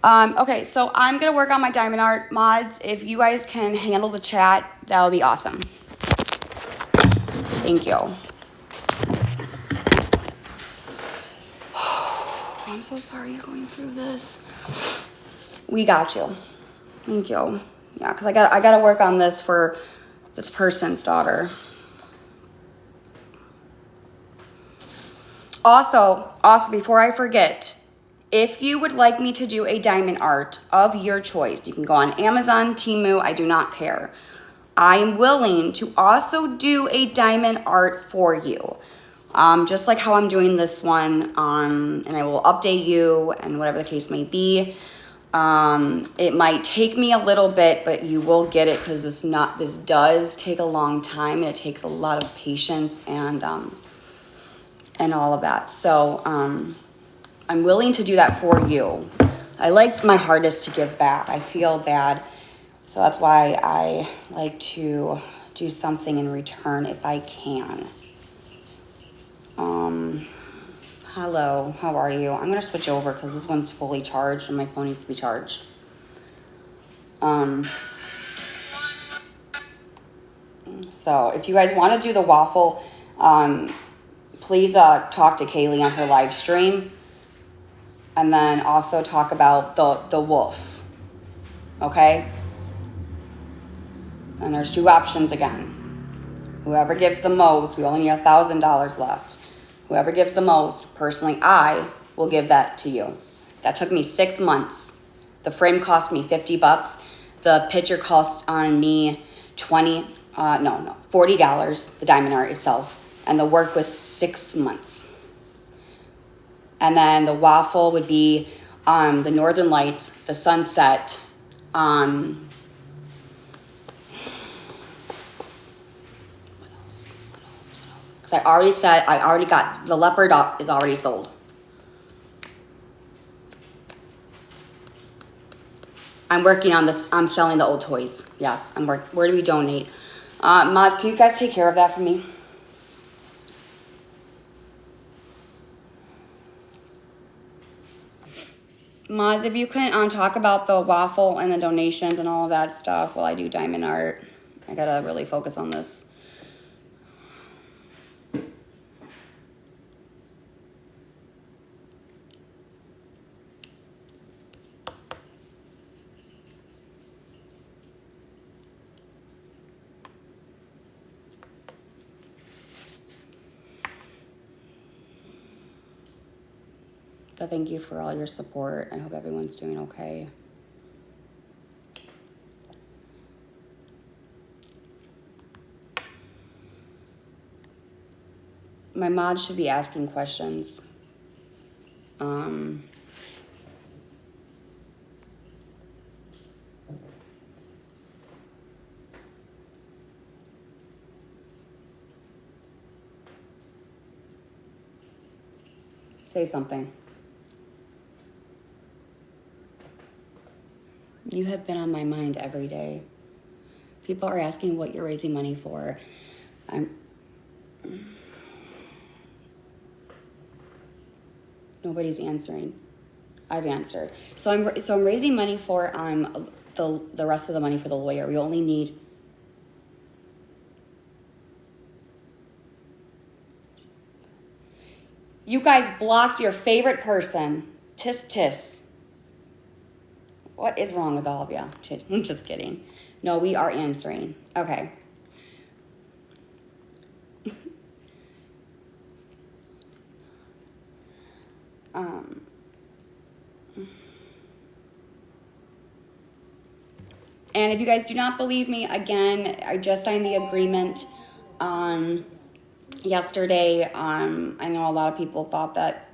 Okay, so I'm gonna work on my diamond art mods. If you guys can handle the chat, that would be awesome. Thank you. I'm so sorry you're going through this. We got you. Thank you. Yeah, because I gotta work on this for this person's daughter. Also, before I forget, if you would like me to do a diamond art of your choice, you can go on Amazon, Temu, I do not care. I am willing to also do a diamond art for you. Just like how I'm doing this one, and I will update you and whatever the case may be. It might take me a little bit, but you will get it because this does take a long time. It takes a lot of patience and all of that. So I'm willing to do that for you. I like my hardest to give back. I feel bad. So that's why I like to do something in return if I can. Hello, how are you? I'm gonna switch over because this one's fully charged and my phone needs to be charged. So if you guys want to do the waffle, please talk to Kaylee on her live stream. And then also talk about the wolf. Okay? And there's two options again. Whoever gives the most, we only need $1,000 left. Whoever gives the most, personally, I will give that to you. That took me 6 months. The frame cost me $50. The picture cost on me $40, the diamond art itself. And the work was 6 months. And then the waffle would be the northern lights, the sunset, because I already got, the leopard is already sold. I'm working on this. I'm selling the old toys. Yes, where do we donate? Mods, can you guys take care of that for me? Mods, if you can talk about the waffle and the donations and all of that stuff while I do diamond art. I gotta really focus on this. But thank you for all your support. I hope everyone's doing okay. My mods should be asking questions. Say something. You have been on my mind every day. People are asking what you're raising money for. Nobody's answering. I've answered. So I'm raising money for the rest of the money for the lawyer. We only need. You guys blocked your favorite person. Tis tis. What is wrong with all of you? I'm just kidding. No, we are answering. Okay. And if you guys do not believe me, again, I just signed the agreement yesterday. I know a lot of people thought that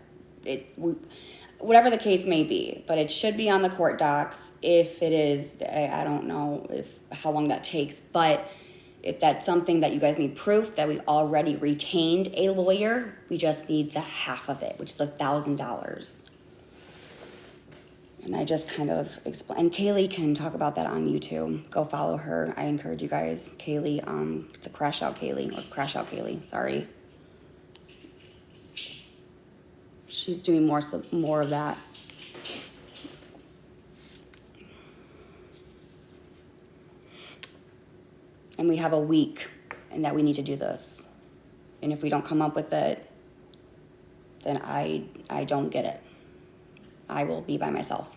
whatever the case may be, but it should be on the court docs. If it is, I don't know how long that takes, but if that's something that you guys need proof that we already retained a lawyer, we just need the half of it, which is $1,000. And I just kind of explain. And Kaylee can talk about that on YouTube. Go follow her. I encourage you guys. Kaylee, to Crash Out Kaylee. Sorry. She's doing more of that. and we have a week and that we need to do this. And if we don't come up with it, then I don't get it. I will be by myself.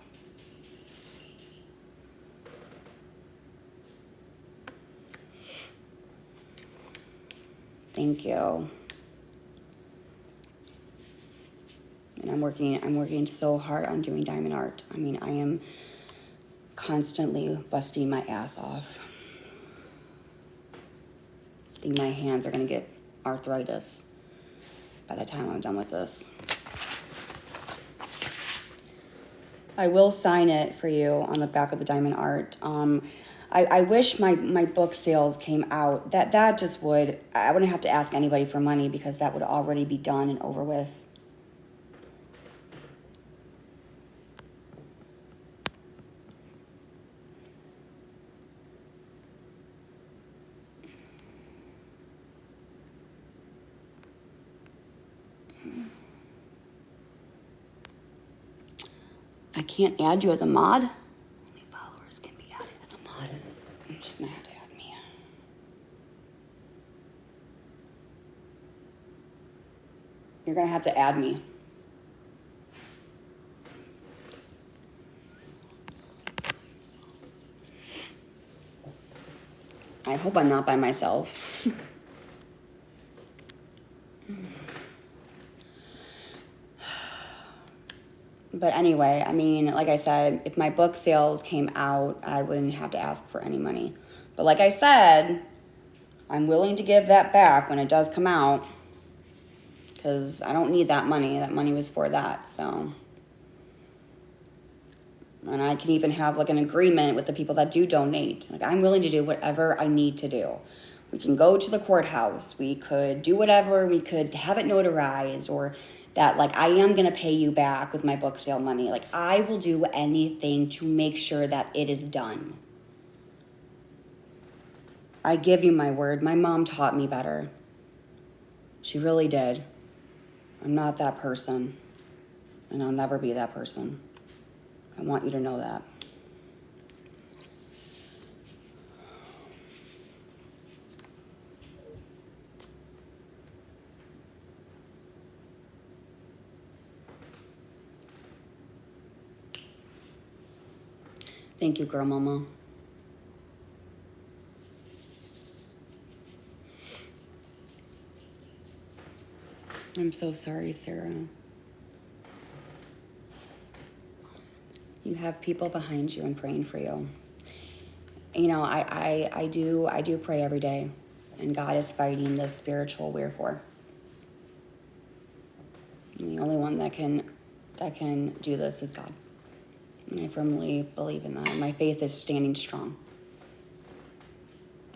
Thank you. And I'm working so hard on doing diamond art. I mean, I am constantly busting my ass off. I think my hands are gonna get arthritis by the time I'm done with this. I will sign it for you on the back of the diamond art. I wish my book sales came out. That just would, I wouldn't have to ask anybody for money because that would already be done and over with. I can't add you as a mod. Only followers can be added as a mod. I'm just gonna have to add me. You're gonna have to add me. I hope I'm not by myself. But anyway, I mean, like I said, if my book sales came out, I wouldn't have to ask for any money. But like I said, I'm willing to give that back when it does come out because I don't need that money. That money was for that, so. And I can even have like an agreement with the people that do donate. Like, I'm willing to do whatever I need to do. We can go to the courthouse. We could do whatever. We could have it notarized, or that like I am going to pay you back with my book sale money. Like, I will do anything to make sure that it is done. I give you my word. My mom taught me better. She really did. I'm not that person, and I'll never be that person. I want you to know that. Thank you, girl mama. I'm so sorry, Sarah. You have people behind you and praying for you. You know, I do pray every day, and God is fighting this spiritual wherefore. And the only one that can do this is God. And I firmly believe in that. My faith is standing strong.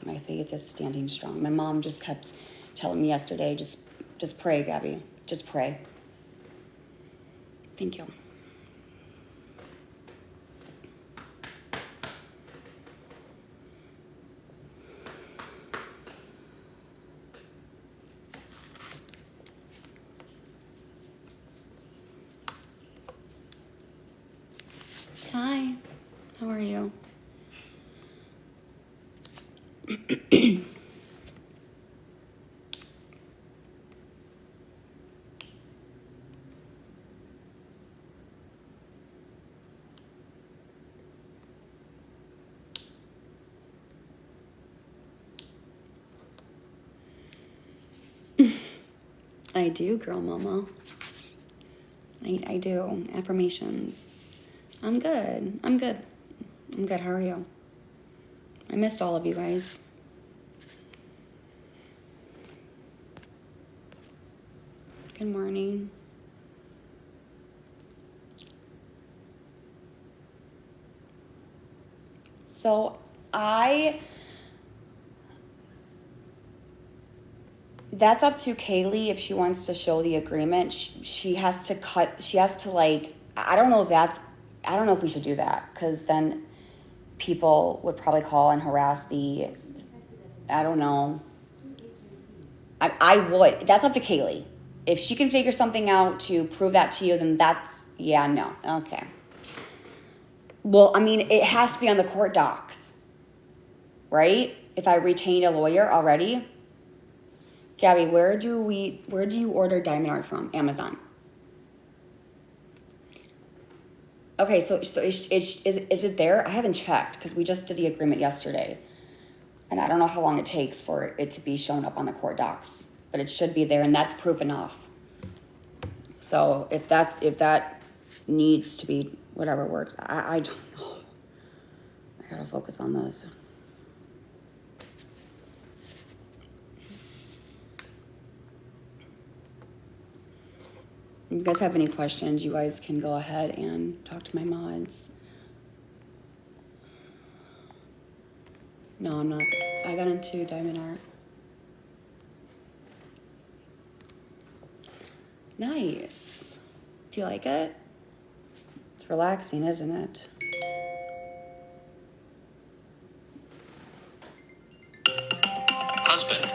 My faith is standing strong. My mom just kept telling me yesterday, just pray, Gabby. Just pray. Thank you. Hi, how are you? I do, girl mama. I do. Affirmations. I'm good. I'm good. I'm good. How are you? I missed all of you guys. Good morning. So that's up to Kaylee if she wants to show the agreement. She has to like, I don't know if we should do that, because then people would probably call and harass I don't know. I would. That's up to Kaylee. If she can figure something out to prove that to you, then no. Okay. Well, I mean, it has to be on the court docs, right? if I retained a lawyer already. Gabby, where do you order diamond art from? Amazon. Okay, so is it there? I haven't checked because we just did the agreement yesterday. And I don't know how long it takes for it to be shown up on the court docs. But it should be there, and that's proof enough. So if that needs to be whatever works, I don't know. I gotta focus on this. If you guys have any questions, you guys can go ahead and talk to my mods. No, I'm not. I got into diamond art. Nice. Do you like it? It's relaxing, isn't it? Husband.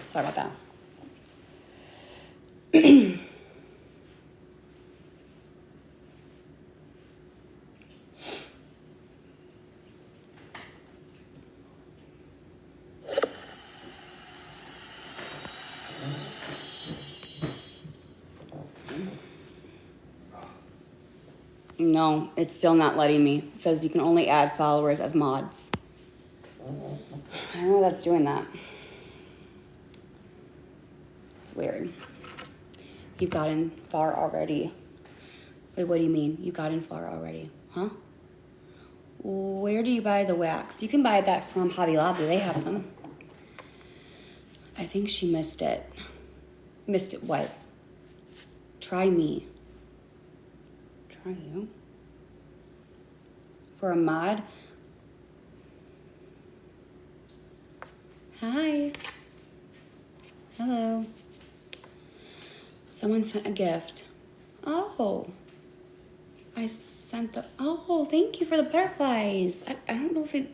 Sorry about that. No, it's still not letting me. It says you can only add followers as mods. I don't know that's doing that. It's weird. You've gotten far already. Wait, what do you mean? You got in far already? Huh? Where do you buy the wax? You can buy that from Hobby Lobby. They have some. I think she missed it. Missed it what? Try me. Try you? For a mod? Hi. Hello. Someone sent a gift. Oh. I sent the... Oh, thank you for the butterflies. I don't know if it...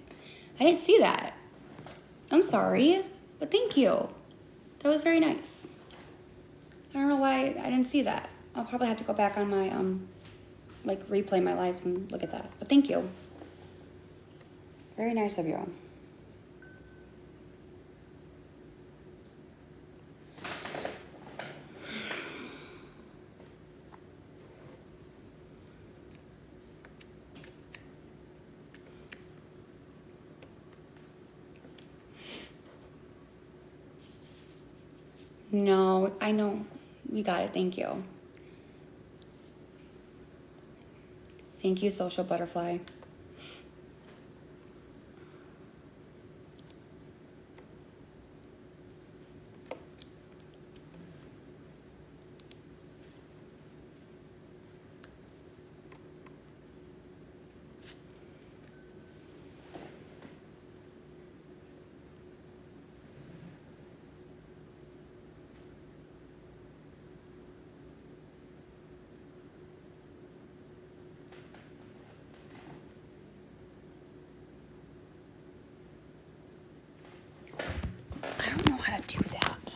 I didn't see that. I'm sorry, but thank you. That was very nice. I don't know why I didn't see that. I'll probably have to go back on my, like, replay my lives and look at that. But thank you. Very nice of you. No, I know. We got it. Thank you. Thank you, Social Butterfly. I don't know how to do that.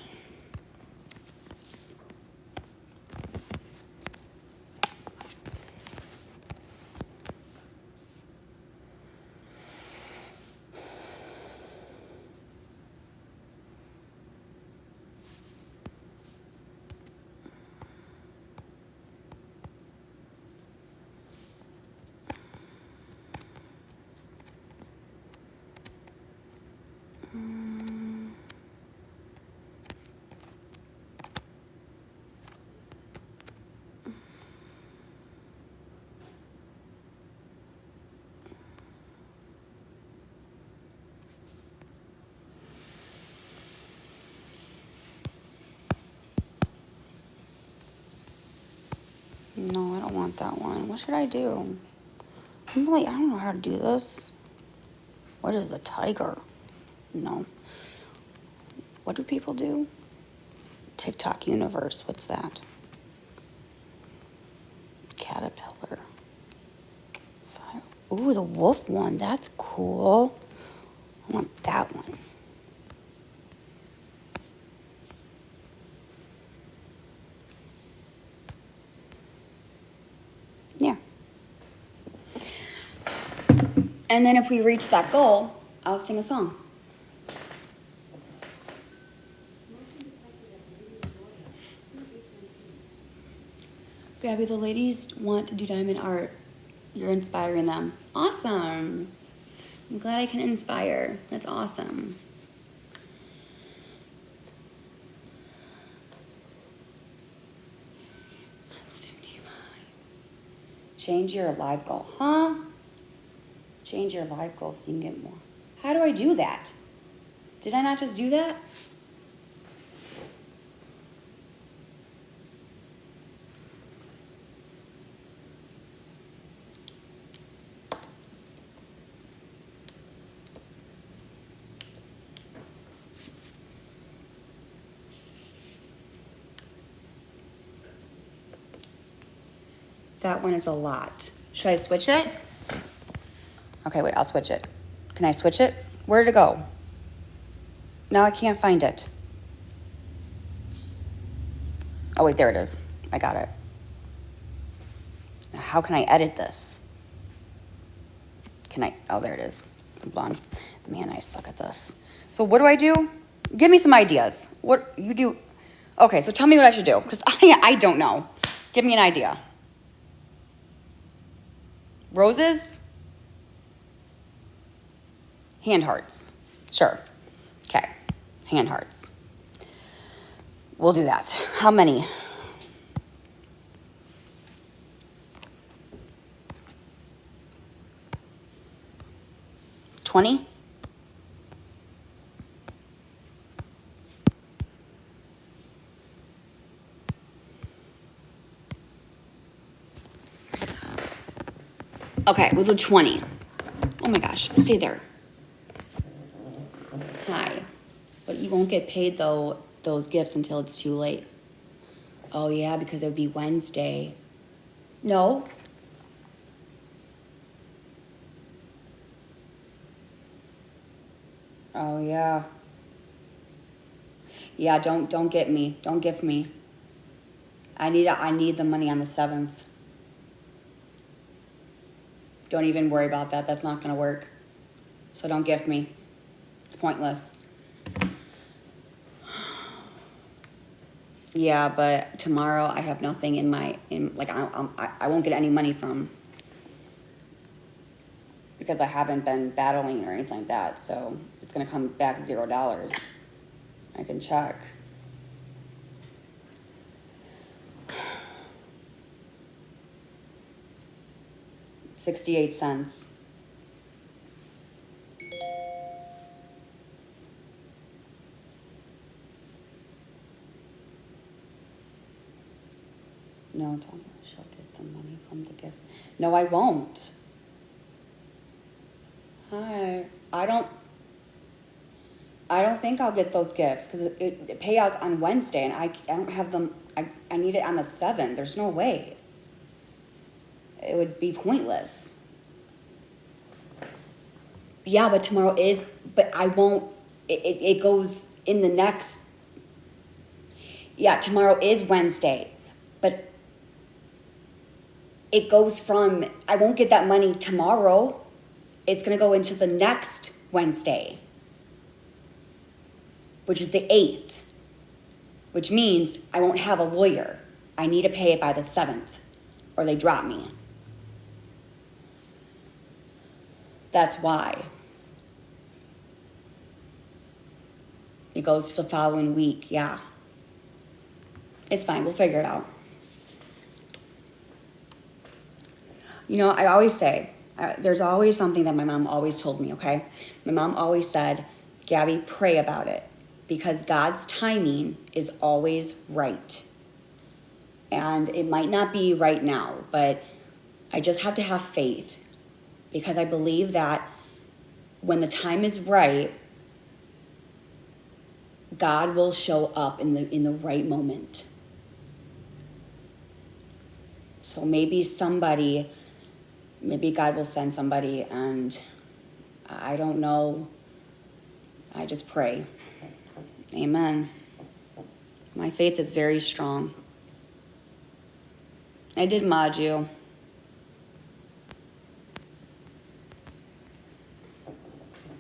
don't want that one. What should I do? I don't know how to do this. What is the tiger? No. What do people do? TikTok universe. What's that? Caterpillar. Ooh, the wolf one. That's cool. I want that one. Yeah. And then if we reach that goal, I'll sing a song. Gabby, the ladies want to do diamond art. You're inspiring them. Awesome. I'm glad I can inspire. That's awesome. That's 55. Change your live goal. Huh? Change your live goal so you can get more. How do I do that? Did I not just do that? That one is a lot. Should I switch it? Okay, wait, I'll switch it. Can I switch it? Where did it go? Now I can't find it. Oh, wait, there it is. I got it. How can I edit this? Oh, there it is. Hold on. Man, I suck at this. So what do I do? Give me some ideas. What you do? Okay, so tell me what I should do, because I don't know. Give me an idea. Roses? Hand hearts. Sure. Okay. Hand hearts. We'll do that. How many? $20? Okay, we'll do 20. Oh my gosh, stay there. Hi. But you won't get paid though those gifts until it's too late. Oh yeah, because it would be Wednesday. No. Oh yeah. Yeah, don't get me. Don't gift me. I need the money on the 7th. Don't even worry about that. That's not gonna work. So don't gift me. It's pointless. Yeah, but tomorrow I have nothing I won't get any money from, because I haven't been battling or anything like that. So it's gonna come back $0. I can check. $0.68. No, tell me she'll get the money from the gifts. No, I won't. Hi. I don't think I'll get those gifts because it payouts on Wednesday and I don't have them. I need it on the 7th. There's no way. It would be pointless. Yeah, but tomorrow is, but I won't, it goes in the next, yeah, tomorrow is Wednesday, but it goes from, I won't get that money tomorrow. It's going to go into the next Wednesday, which is the 8th, which means I won't have a lawyer. I need to pay it by the 7th or they drop me. That's why. It goes to the following week, yeah. It's fine, we'll figure it out. You know, I always say, there's always something that my mom always told me, okay? My mom always said, Gabby, pray about it because God's timing is always right. And it might not be right now, but I just have to have faith, because I believe that when the time is right, God will show up in the right moment. So maybe God will send somebody, and I don't know. I just pray. Amen. My faith is very strong. I did mod you.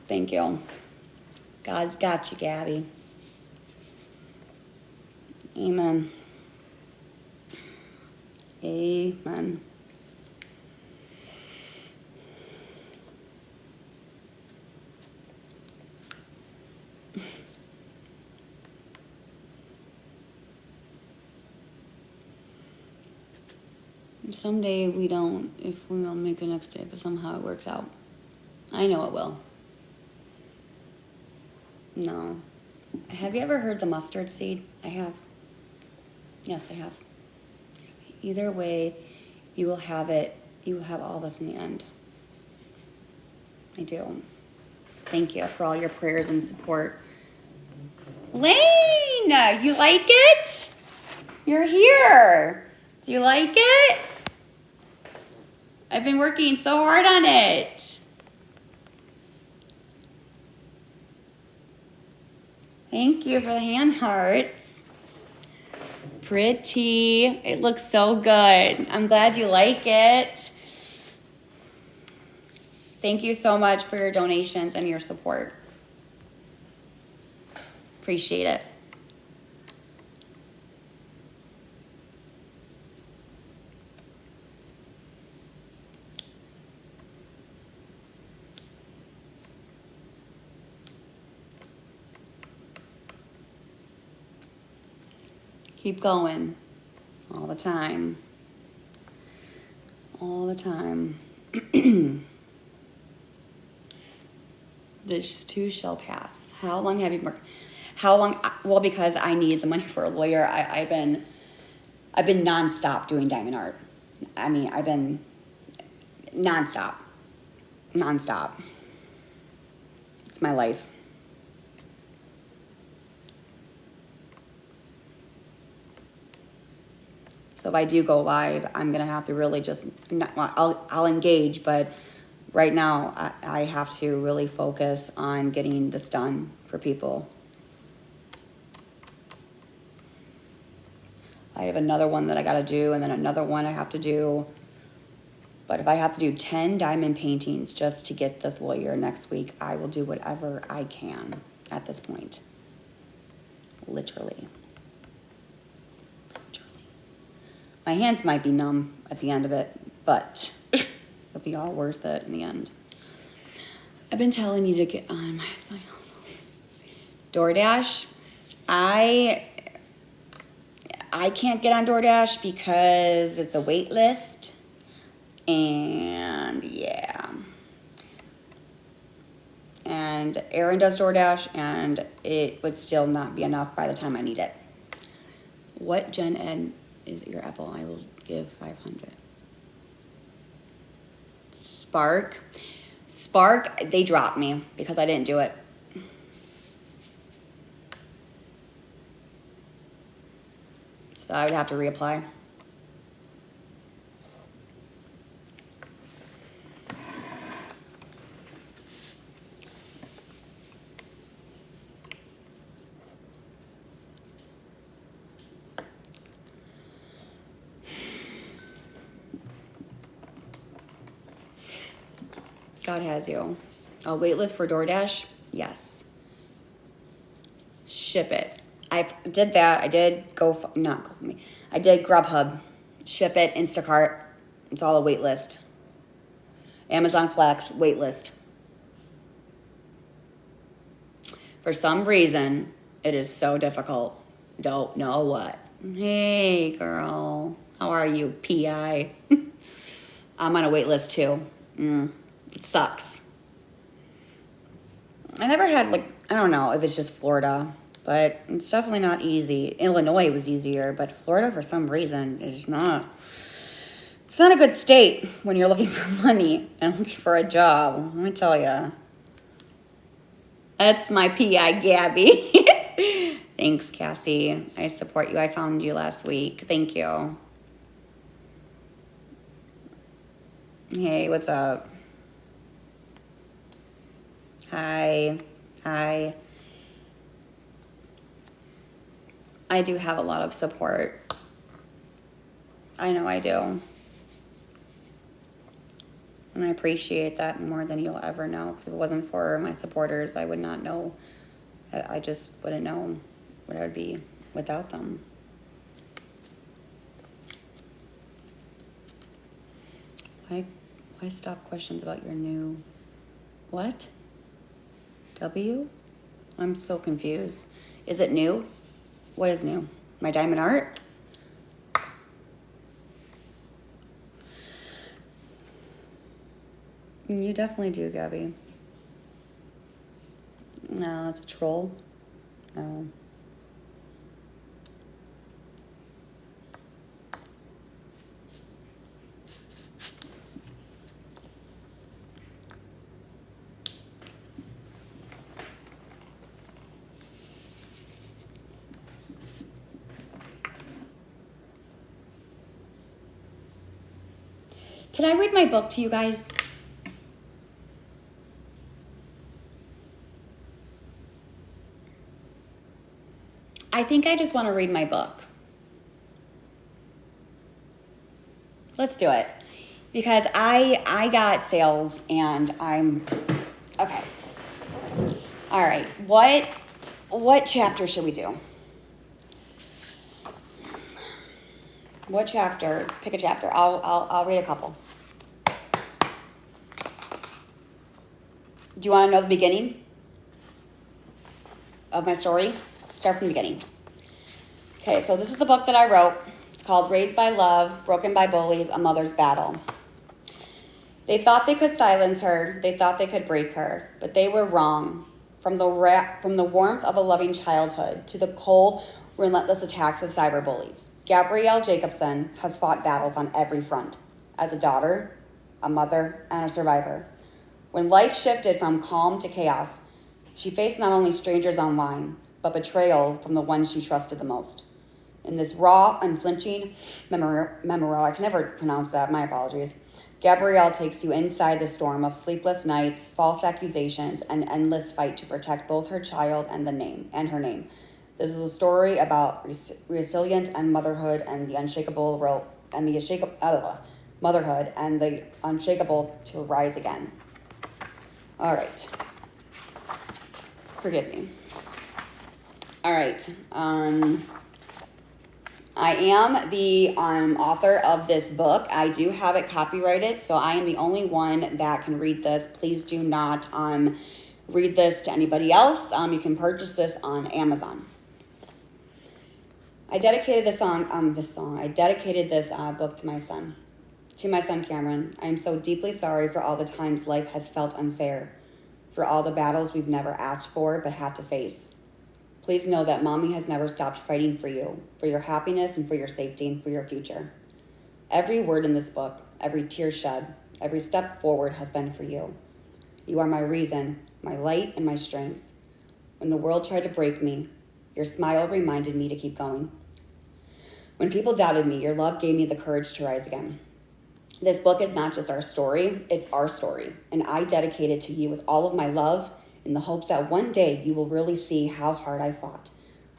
Thank you. God's got you, Gabby. Amen. Amen. Someday if we don't make it next day, but somehow it works out. I know it will. No. Have you ever heard the mustard seed? I have. Yes, I have. Either way, you will have it. You will have all of us in the end. I do. Thank you for all your prayers and support. Lane, you like it? You're here. Do you like it? I've been working so hard on it. Thank you for the hand hearts. Pretty. It looks so good. I'm glad you like it. Thank you so much for your donations and your support. Appreciate it. Keep going. All the time. All the time. This too shall pass. How long have you been working? How long? Well, because I need the money for a lawyer. I've been nonstop doing diamond art. I mean, I've been nonstop. It's my life. So if I do go live, I'm gonna have to really just, I'll engage, but right now I have to really focus on getting this done for people. I have another one that I gotta do, and then another one I have to do. But if I have to do 10 diamond paintings just to get this lawyer next week, I will do whatever I can at this point. Literally. My hands might be numb at the end of it, but it'll be all worth it in the end. I've been telling you to get on my DoorDash. I can't get on DoorDash because it's a wait list. And yeah. And Aaron does DoorDash, and it would still not be enough by the time I need it. What Gen Ed is your Apple? I will give 500. Spark, they dropped me because I didn't do it. So I would have to reapply. God has you. A wait list for DoorDash? Yes. Ship it. I did that. I did I did Grubhub. Ship it, Instacart. It's all a wait list. Amazon Flex, wait list. For some reason, it is so difficult. Don't know what. Hey, girl. How are you, PI? I'm on a wait list, too. It sucks. I never had, I don't know if it's just Florida. But it's definitely not easy. Illinois was easier, but Florida, for some reason, is not. It's not a good state when you're looking for money and looking for a job. Let me tell you. That's my PI, Gabby. Thanks, Cassie. I support you. I found you last week. Thank you. Hey, what's up? Hi. Hi. I do have a lot of support. I know I do. And I appreciate that more than you'll ever know. If it wasn't for my supporters, I would not know. I just wouldn't know what I would be without them. Why stop questions about your new... What? W? I'm so confused. Is it new? What is new? My diamond art? You definitely do, Gabby. No, it's a troll. No. Can I read my book to you guys? I think I just want to read my book. Let's do it. Because I got sales and I'm... Okay. All right. What chapter should we do? What chapter? Pick a chapter. I'll read a couple. Do you want to know the beginning of my story? Start from the beginning. Okay, so this is the book that I wrote. It's called Raised by Love, Broken by Bullies, A Mother's Battle. They thought they could silence her. They thought they could break her. But they were wrong. From the warmth of a loving childhood to the cold, relentless attacks of cyberbullies, Gabi Jacobson has fought battles on every front. As a daughter, a mother, and a survivor. When life shifted from calm to chaos, she faced not only strangers online, but betrayal from the ones she trusted the most. In this raw, unflinching memoir, I can never pronounce that, my apologies, Gabrielle takes you inside the storm of sleepless nights, false accusations, and endless fight to protect both her child and her name. This is a story about resilience and motherhood and the unshakable motherhood and the unshakable to rise again. All right. Forgive me. All right. I am the author of this book. I do have it copyrighted, so I am the only one that can read this. Please do not read this to anybody else. You can purchase this on Amazon. I dedicated this book to my son Cameron. I am so deeply sorry for all the times life has felt unfair, for all the battles we've never asked for but had to face. Please know that Mommy has never stopped fighting for you, for your happiness and for your safety and for your future. Every word in this book, every tear shed, every step forward has been for you. You are my reason, my light, and my strength. When the world tried to break me, your smile reminded me to keep going. When people doubted me, your love gave me the courage to rise again. This book is not just our story, it's our story, and I dedicate it to you with all of my love in the hopes that one day you will really see how hard I fought,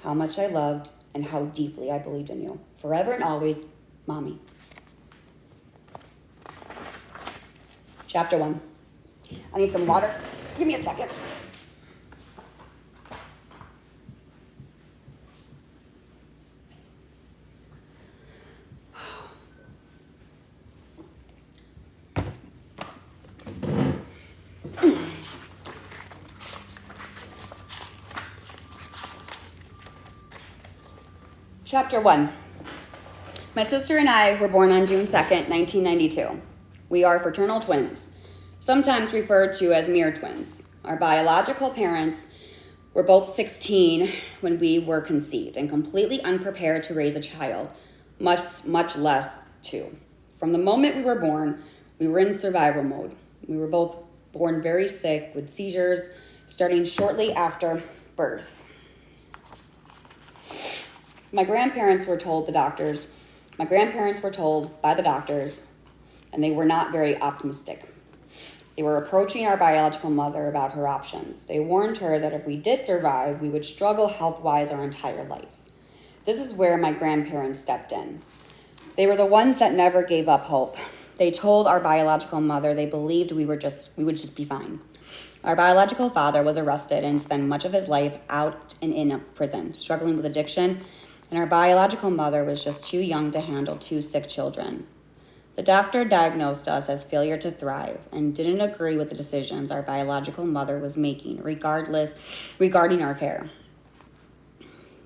how much I loved, and how deeply I believed in you. Forever and always, Mommy. Chapter 1. I need some water. Give me a second. Chapter 1. My sister and I were born on June 2nd, 1992. We are fraternal twins, sometimes referred to as mirror twins. Our biological parents were both 16 when we were conceived and completely unprepared to raise a child, much less two. From the moment we were born, we were in survival mode. We were both born very sick with seizures starting shortly after birth. My grandparents were told by the doctors, and they were not very optimistic. They were approaching our biological mother about her options. They warned her that if we did survive, we would struggle health-wise our entire lives. This is where my grandparents stepped in. They were the ones that never gave up hope. They told our biological mother they believed we would just be fine. Our biological father was arrested and spent much of his life out and in prison, struggling with addiction, and our biological mother was just too young to handle two sick children. The doctor diagnosed us as failure to thrive and didn't agree with the decisions our biological mother was making regarding our care.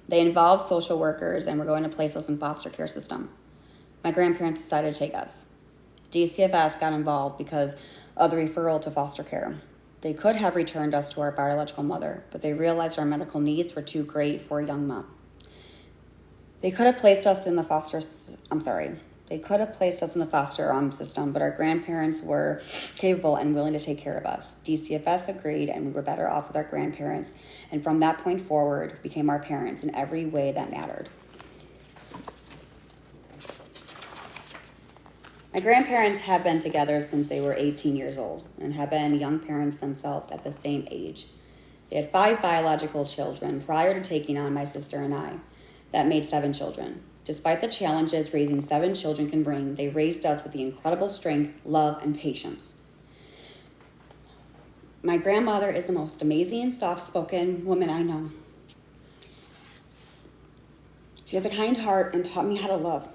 They involved social workers and were going to place us in foster care system. My grandparents decided to take us. DCFS got involved because of the referral to foster care. They could have returned us to our biological mother, but they realized our medical needs were too great for a young mom. They could have placed us in the foster system, but our grandparents were capable and willing to take care of us. DCFS agreed, and we were better off with our grandparents, and from that point forward, became our parents in every way that mattered. My grandparents have been together since they were 18 years old and have been young parents themselves at the same age. They had 5 biological children prior to taking on my sister and I. That made 7 children. Despite the challenges raising 7 children can bring, they raised us with the incredible strength, love, and patience. My grandmother is the most amazing, soft-spoken woman I know. She has a kind heart and taught me how to love.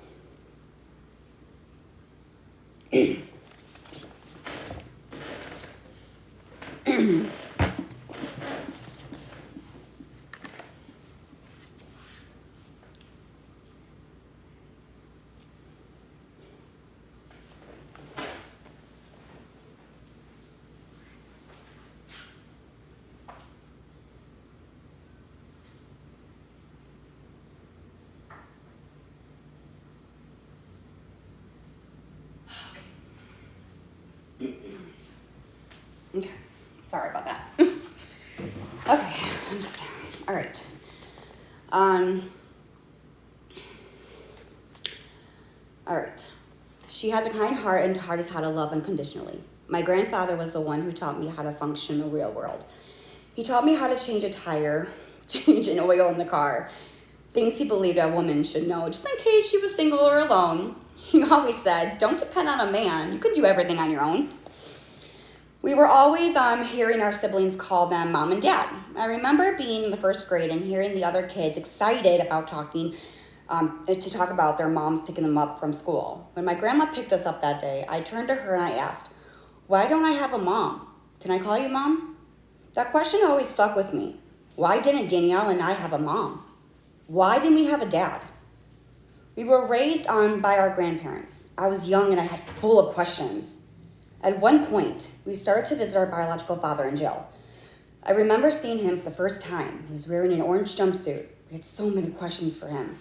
Okay, sorry about that. Okay, all right. All right. She has a kind heart and taught us how to love unconditionally. My grandfather was the one who taught me how to function in the real world. He taught me how to change a tire, change an oil in the car, things he believed a woman should know, just in case she was single or alone. He always said, don't depend on a man. You can do everything on your own. We were always hearing our siblings call them mom and dad. I remember being in the 1st grade and hearing the other kids excited about to talk about their moms picking them up from school. When my grandma picked us up that day, I turned to her and I asked, why don't I have a mom? Can I call you mom? That question always stuck with me. Why didn't Danielle and I have a mom? Why didn't we have a dad? We were raised by our grandparents. I was young and I had full of questions. At one point, we started to visit our biological father in jail. I remember seeing him for the first time. He was wearing an orange jumpsuit. We had so many questions for him.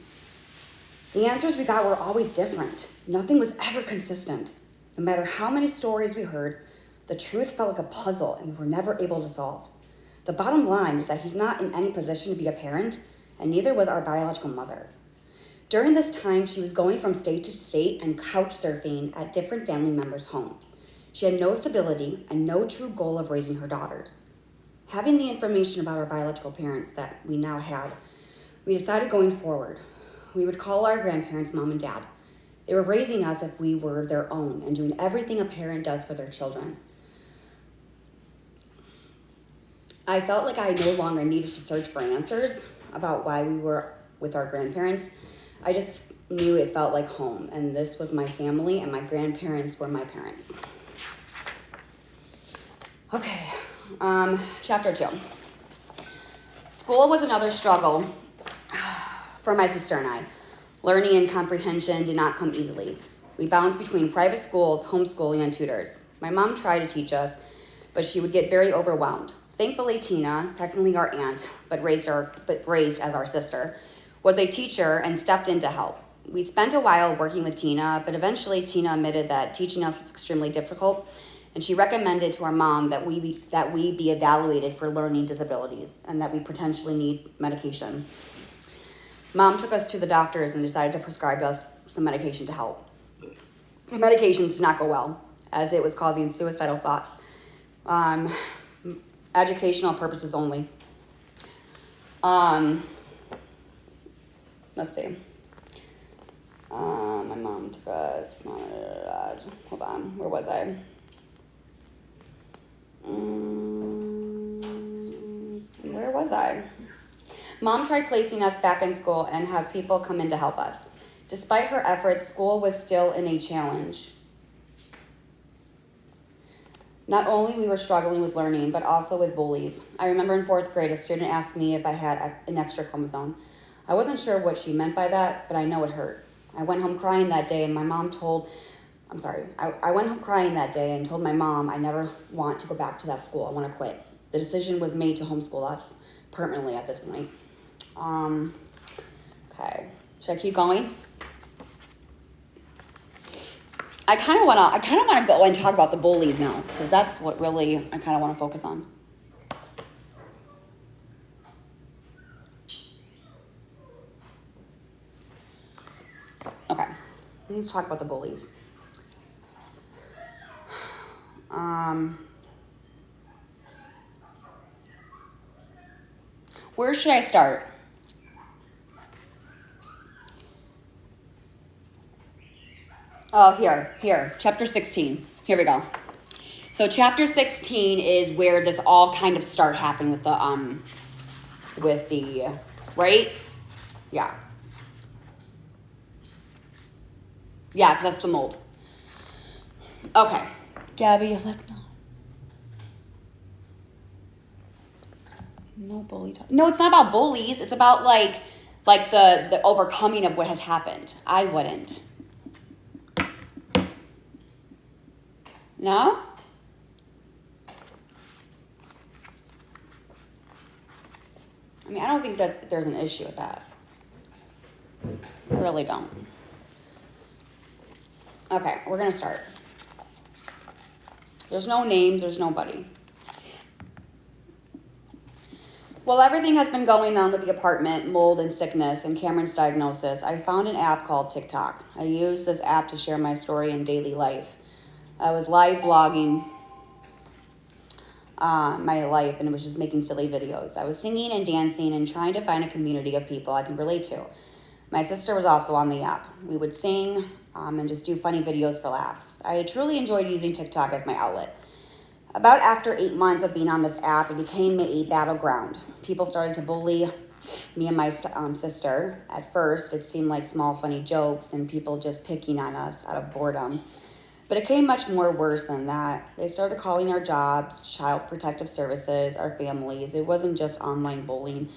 The answers we got were always different. Nothing was ever consistent. No matter how many stories we heard, the truth felt like a puzzle and we were never able to solve. The bottom line is that he's not in any position to be a parent, and neither was our biological mother. During this time, she was going from state to state and couch surfing at different family members' homes. She had no stability and no true goal of raising her daughters. Having the information about our biological parents that we now had, we decided going forward, we would call our grandparents mom and dad. They were raising us if we were their own and doing everything a parent does for their children. I felt like I no longer needed to search for answers about why we were with our grandparents. I just knew it felt like home, and this was my family, and my grandparents were my parents. Okay, chapter 2. School was another struggle for my sister and I. Learning and comprehension did not come easily. We bounced between private schools, homeschooling, and tutors. My mom tried to teach us, but she would get very overwhelmed. Thankfully, Tina, technically our aunt, but raised as our sister, was a teacher and stepped in to help. We spent a while working with Tina, but eventually Tina admitted that teaching us was extremely difficult, and she recommended to our mom that we be evaluated for learning disabilities and that we potentially need medication. Mom took us to the doctors and decided to prescribe us some medication to help. The medications did not go well, as it was causing suicidal thoughts. Educational purposes only. Let's see. My mom took us. Hold on, where was I? Where was I? Mom tried placing us back in school and have people come in to help us. Despite her efforts, school was still in a challenge. Not only we were struggling with learning, but also with bullies. I remember in 4th grade, a student asked me if I had an extra chromosome. I wasn't sure what she meant by that, but I know it hurt. I went home crying that day, and I went home crying that day and told my mom I never want to go back to that school. I want to quit. The decision was made to homeschool us permanently at this point. Okay, should I keep going? I kind of want to go and talk about the bullies now, because that's what really I kind of want to focus on. Okay, let's talk about the bullies. Where should I start? Oh, here, chapter 16. Here we go. So chapter 16 is where this all kind of start happened with the, right? Yeah. Yeah, because that's the mold. Okay. Gabby, let's not. No bully talk. No, it's not about bullies. It's about like the overcoming of what has happened. I wouldn't. No? I mean, I don't think that there's an issue with that. I really don't. Okay, we're going to start. There's no names, there's nobody. While everything has been going on with the apartment, mold and sickness, and Cameron's diagnosis, I found an app called TikTok. I used this app to share my story in daily life. I was live blogging my life, and it was just making silly videos. I was singing and dancing and trying to find a community of people I can relate to. My sister was also on the app. We would sing and just do funny videos for laughs. I truly enjoyed using TikTok as my outlet. About after 8 months of being on this app, it became a battleground. People started to bully me and my sister. At first, it seemed like small, funny jokes and people just picking on us out of boredom. But it came much more worse than that. They started calling our jobs, child protective services, our families. It wasn't just online bullying.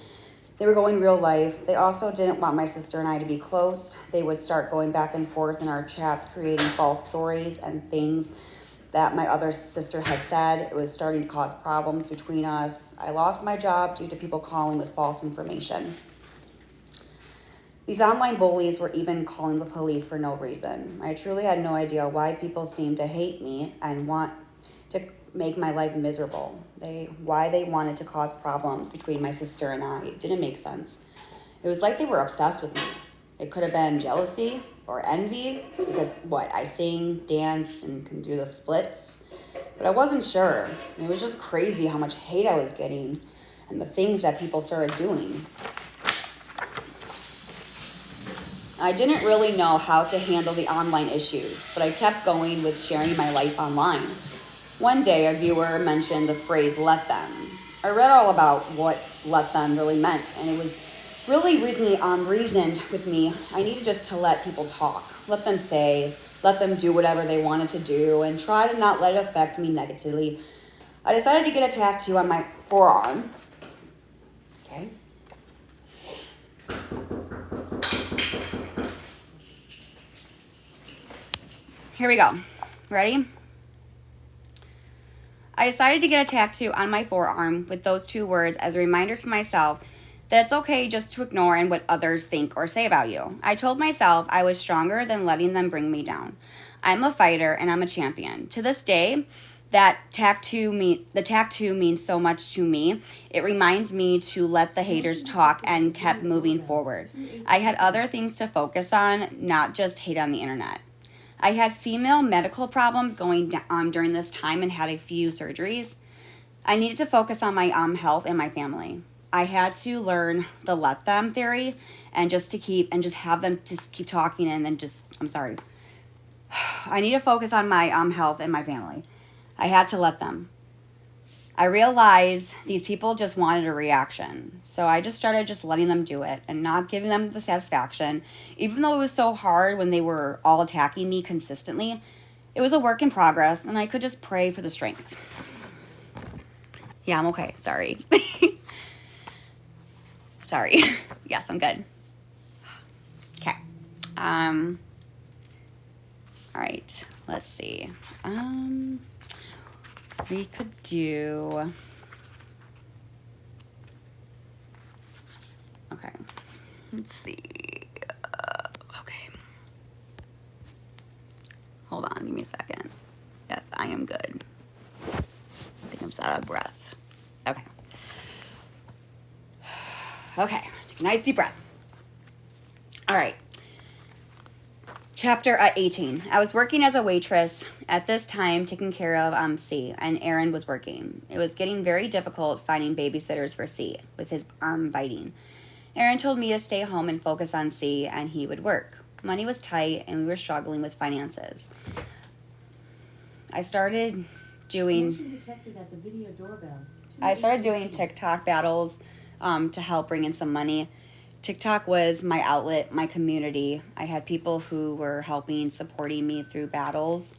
They were going real life. They also didn't want my sister and I to be close. They would start going back and forth in our chats, creating false stories and things that my other sister had said. It was starting to cause problems between us. I lost my job due to people calling with false information. These online bullies were even calling the police for no reason. I truly had no idea why people seemed to hate me and want to make my life miserable. Why they wanted to cause problems between my sister and I. It didn't make sense. It was like they were obsessed with me. It could have been jealousy or envy because I sing, dance, and can do the splits. But I wasn't sure. It was just crazy how much hate I was getting and the things that people started doing. I didn't really know how to handle the online issues, but I kept going with sharing my life online. One day, a viewer mentioned the phrase, let them. I read all about what let them really meant, and it was really reasoned with me. I needed just to let people talk, let them say, let them do whatever they wanted to do, and try to not let it affect me negatively. I decided to get a tattoo on my forearm. Okay. Here we go. Ready? I decided to get a tattoo on my forearm with those 2 words as a reminder to myself that it's okay just to ignore and what others think or say about you. I told myself I was stronger than letting them bring me down. I'm a fighter and I'm a champion. To this day, the tattoo means so much to me. It reminds me to let the haters talk and kept moving forward. I had other things to focus on, not just hate on the internet. I had female medical problems going on during this time and had a few surgeries. I needed to focus on my health and my family. I had to learn the let them theory and just have them just keep talking and then I'm sorry. I need to focus on my health and my family. I had to let them. I realized these people just wanted a reaction. So I just started just letting them do it and not giving them the satisfaction. Even though it was so hard when they were all attacking me consistently, it was a work in progress and I could just pray for the strength. Yeah, I'm okay. Sorry. Sorry. Yes, I'm good. Okay. All right. Let's see. We could do... Okay. Let's see. Okay. Hold on. Give me a second. Yes, I am good. I think I'm just out of breath. Okay. Okay. Take a nice deep breath. All right. Chapter 18. I was working as a waitress at this time, taking care of C, and Aaron was working. It was getting very difficult finding babysitters for C with his arm biting. Aaron told me to stay home and focus on C, and he would work. Money was tight, and we were struggling with finances. I started doing TikTok battles to help bring in some money. TikTok was my outlet, my community. I had people who were helping, supporting me through battles.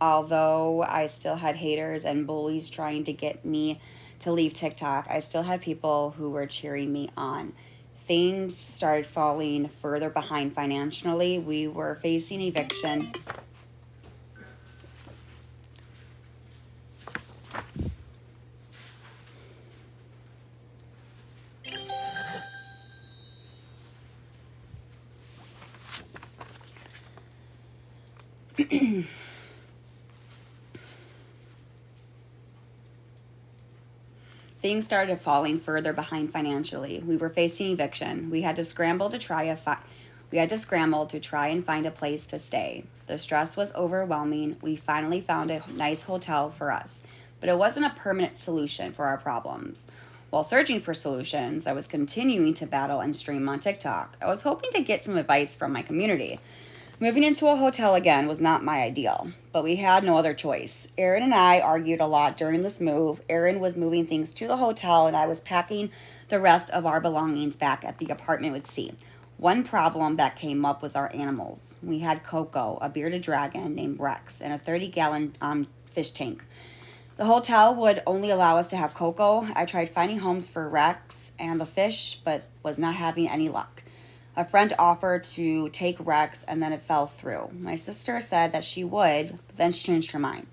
Although I still had haters and bullies trying to get me to leave TikTok, I still had people who were cheering me on. Things started falling further behind financially. We were facing eviction. Things started falling further behind financially. We were facing eviction. We had to scramble to try and find a place to stay. The stress was overwhelming. We finally found a nice hotel for us, but it wasn't a permanent solution for our problems. While searching for solutions, I was continuing to battle and stream on TikTok. I was hoping to get some advice from my community. Moving into a hotel again was not my ideal, but we had no other choice. Aaron and I argued a lot during this move. Aaron was moving things to the hotel, and I was packing the rest of our belongings back at the apartment with C. One problem that came up was our animals. We had Coco, a bearded dragon named Rex, and a 30-gallon fish tank. The hotel would only allow us to have Coco. I tried finding homes for Rex and the fish, but was not having any luck. A friend offered to take Rex, and then it fell through. My sister said that she would, but then she changed her mind.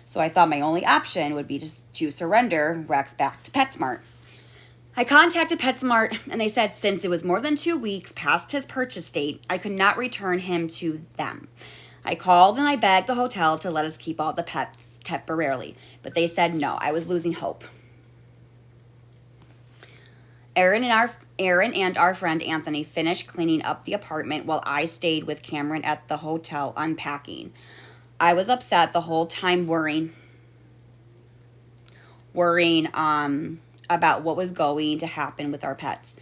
So I thought my only option would be just to surrender Rex back to PetSmart. I contacted PetSmart, and they said since it was more than 2 weeks past his purchase date, I could not return him to them. I called and I begged the hotel to let us keep all the pets temporarily, but they said no. I was losing hope. Aaron and our friend Anthony finished cleaning up the apartment while I stayed with Cameron at the hotel unpacking. I was upset the whole time worrying about what was going to happen with our pets.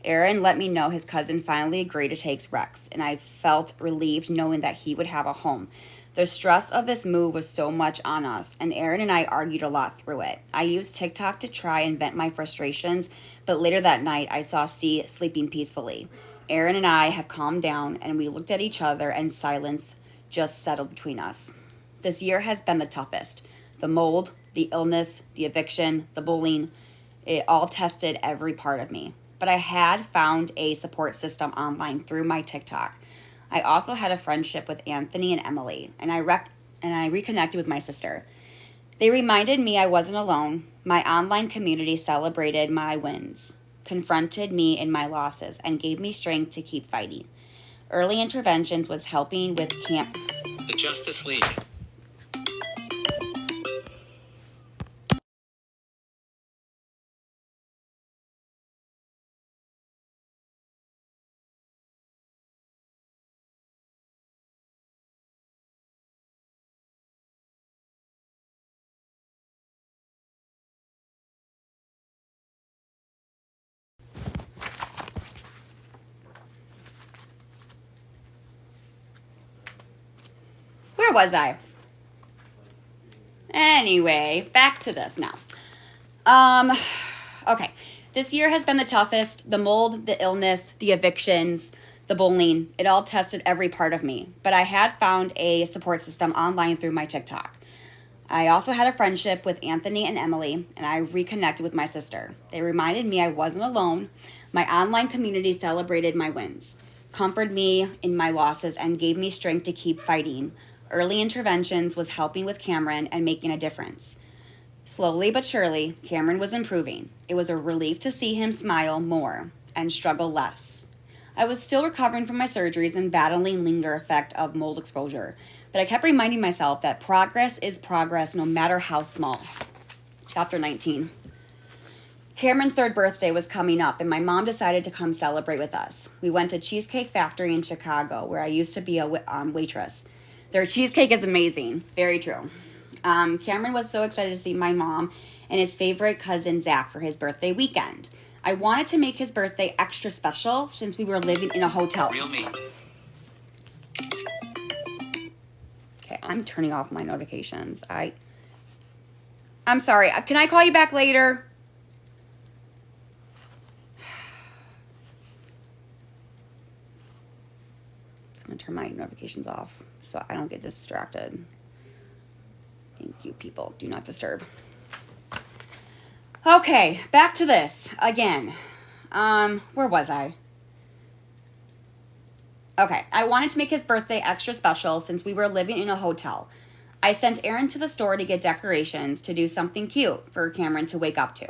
Aaron let me know his cousin finally agreed to take Rex, and I felt relieved knowing that he would have a home. The stress of this move was so much on us, and Aaron and I argued a lot through it. I used TikTok to try and vent my frustrations, but later that night I saw C sleeping peacefully. Aaron and I have calmed down, and we looked at each other, and silence just settled between us. This year has been the toughest. The mold, the illness, the eviction, the bullying, it all tested every part of me. But I had found a support system online through my TikTok. I also had a friendship with Anthony and Emily, and I reconnected with my sister. They reminded me I wasn't alone. My online community celebrated my wins, confronted me in my losses, and gave me strength to keep fighting. Early interventions was helping with camp. The Justice League. Where was I? Anyway, back to this now. Okay. This year has been the toughest. The mold, the illness, the evictions, the bullying, it all tested every part of me. But I had found a support system online through my TikTok. I also had a friendship with Anthony and Emily, and I reconnected with my sister. They reminded me I wasn't alone. My online community celebrated my wins, comforted me in my losses, and gave me strength to keep fighting. Early interventions was helping with Cameron and making a difference. Slowly but surely, Cameron was improving. It was a relief to see him smile more and struggle less. I was still recovering from my surgeries and battling linger effect of mold exposure, but I kept reminding myself that progress is progress no matter how small. Chapter 19. Cameron's third birthday was coming up, and my mom decided to come celebrate with us. We went to Cheesecake Factory in Chicago, where I used to be a waitress. Their cheesecake is amazing. Very true. Cameron was so excited to see my mom and his favorite cousin, Zach, for his birthday weekend. I wanted to make his birthday extra special since we were living in a hotel. Real me. Okay, I'm turning off my notifications. I'm sorry. Can I call you back later? I'm going to turn my notifications off so I don't get distracted. Thank you, people. Do not disturb. Okay, back to this again. Where was I? Okay, I wanted to make his birthday extra special since we were living in a hotel. I sent Aaron to the store to get decorations to do something cute for Cameron to wake up to.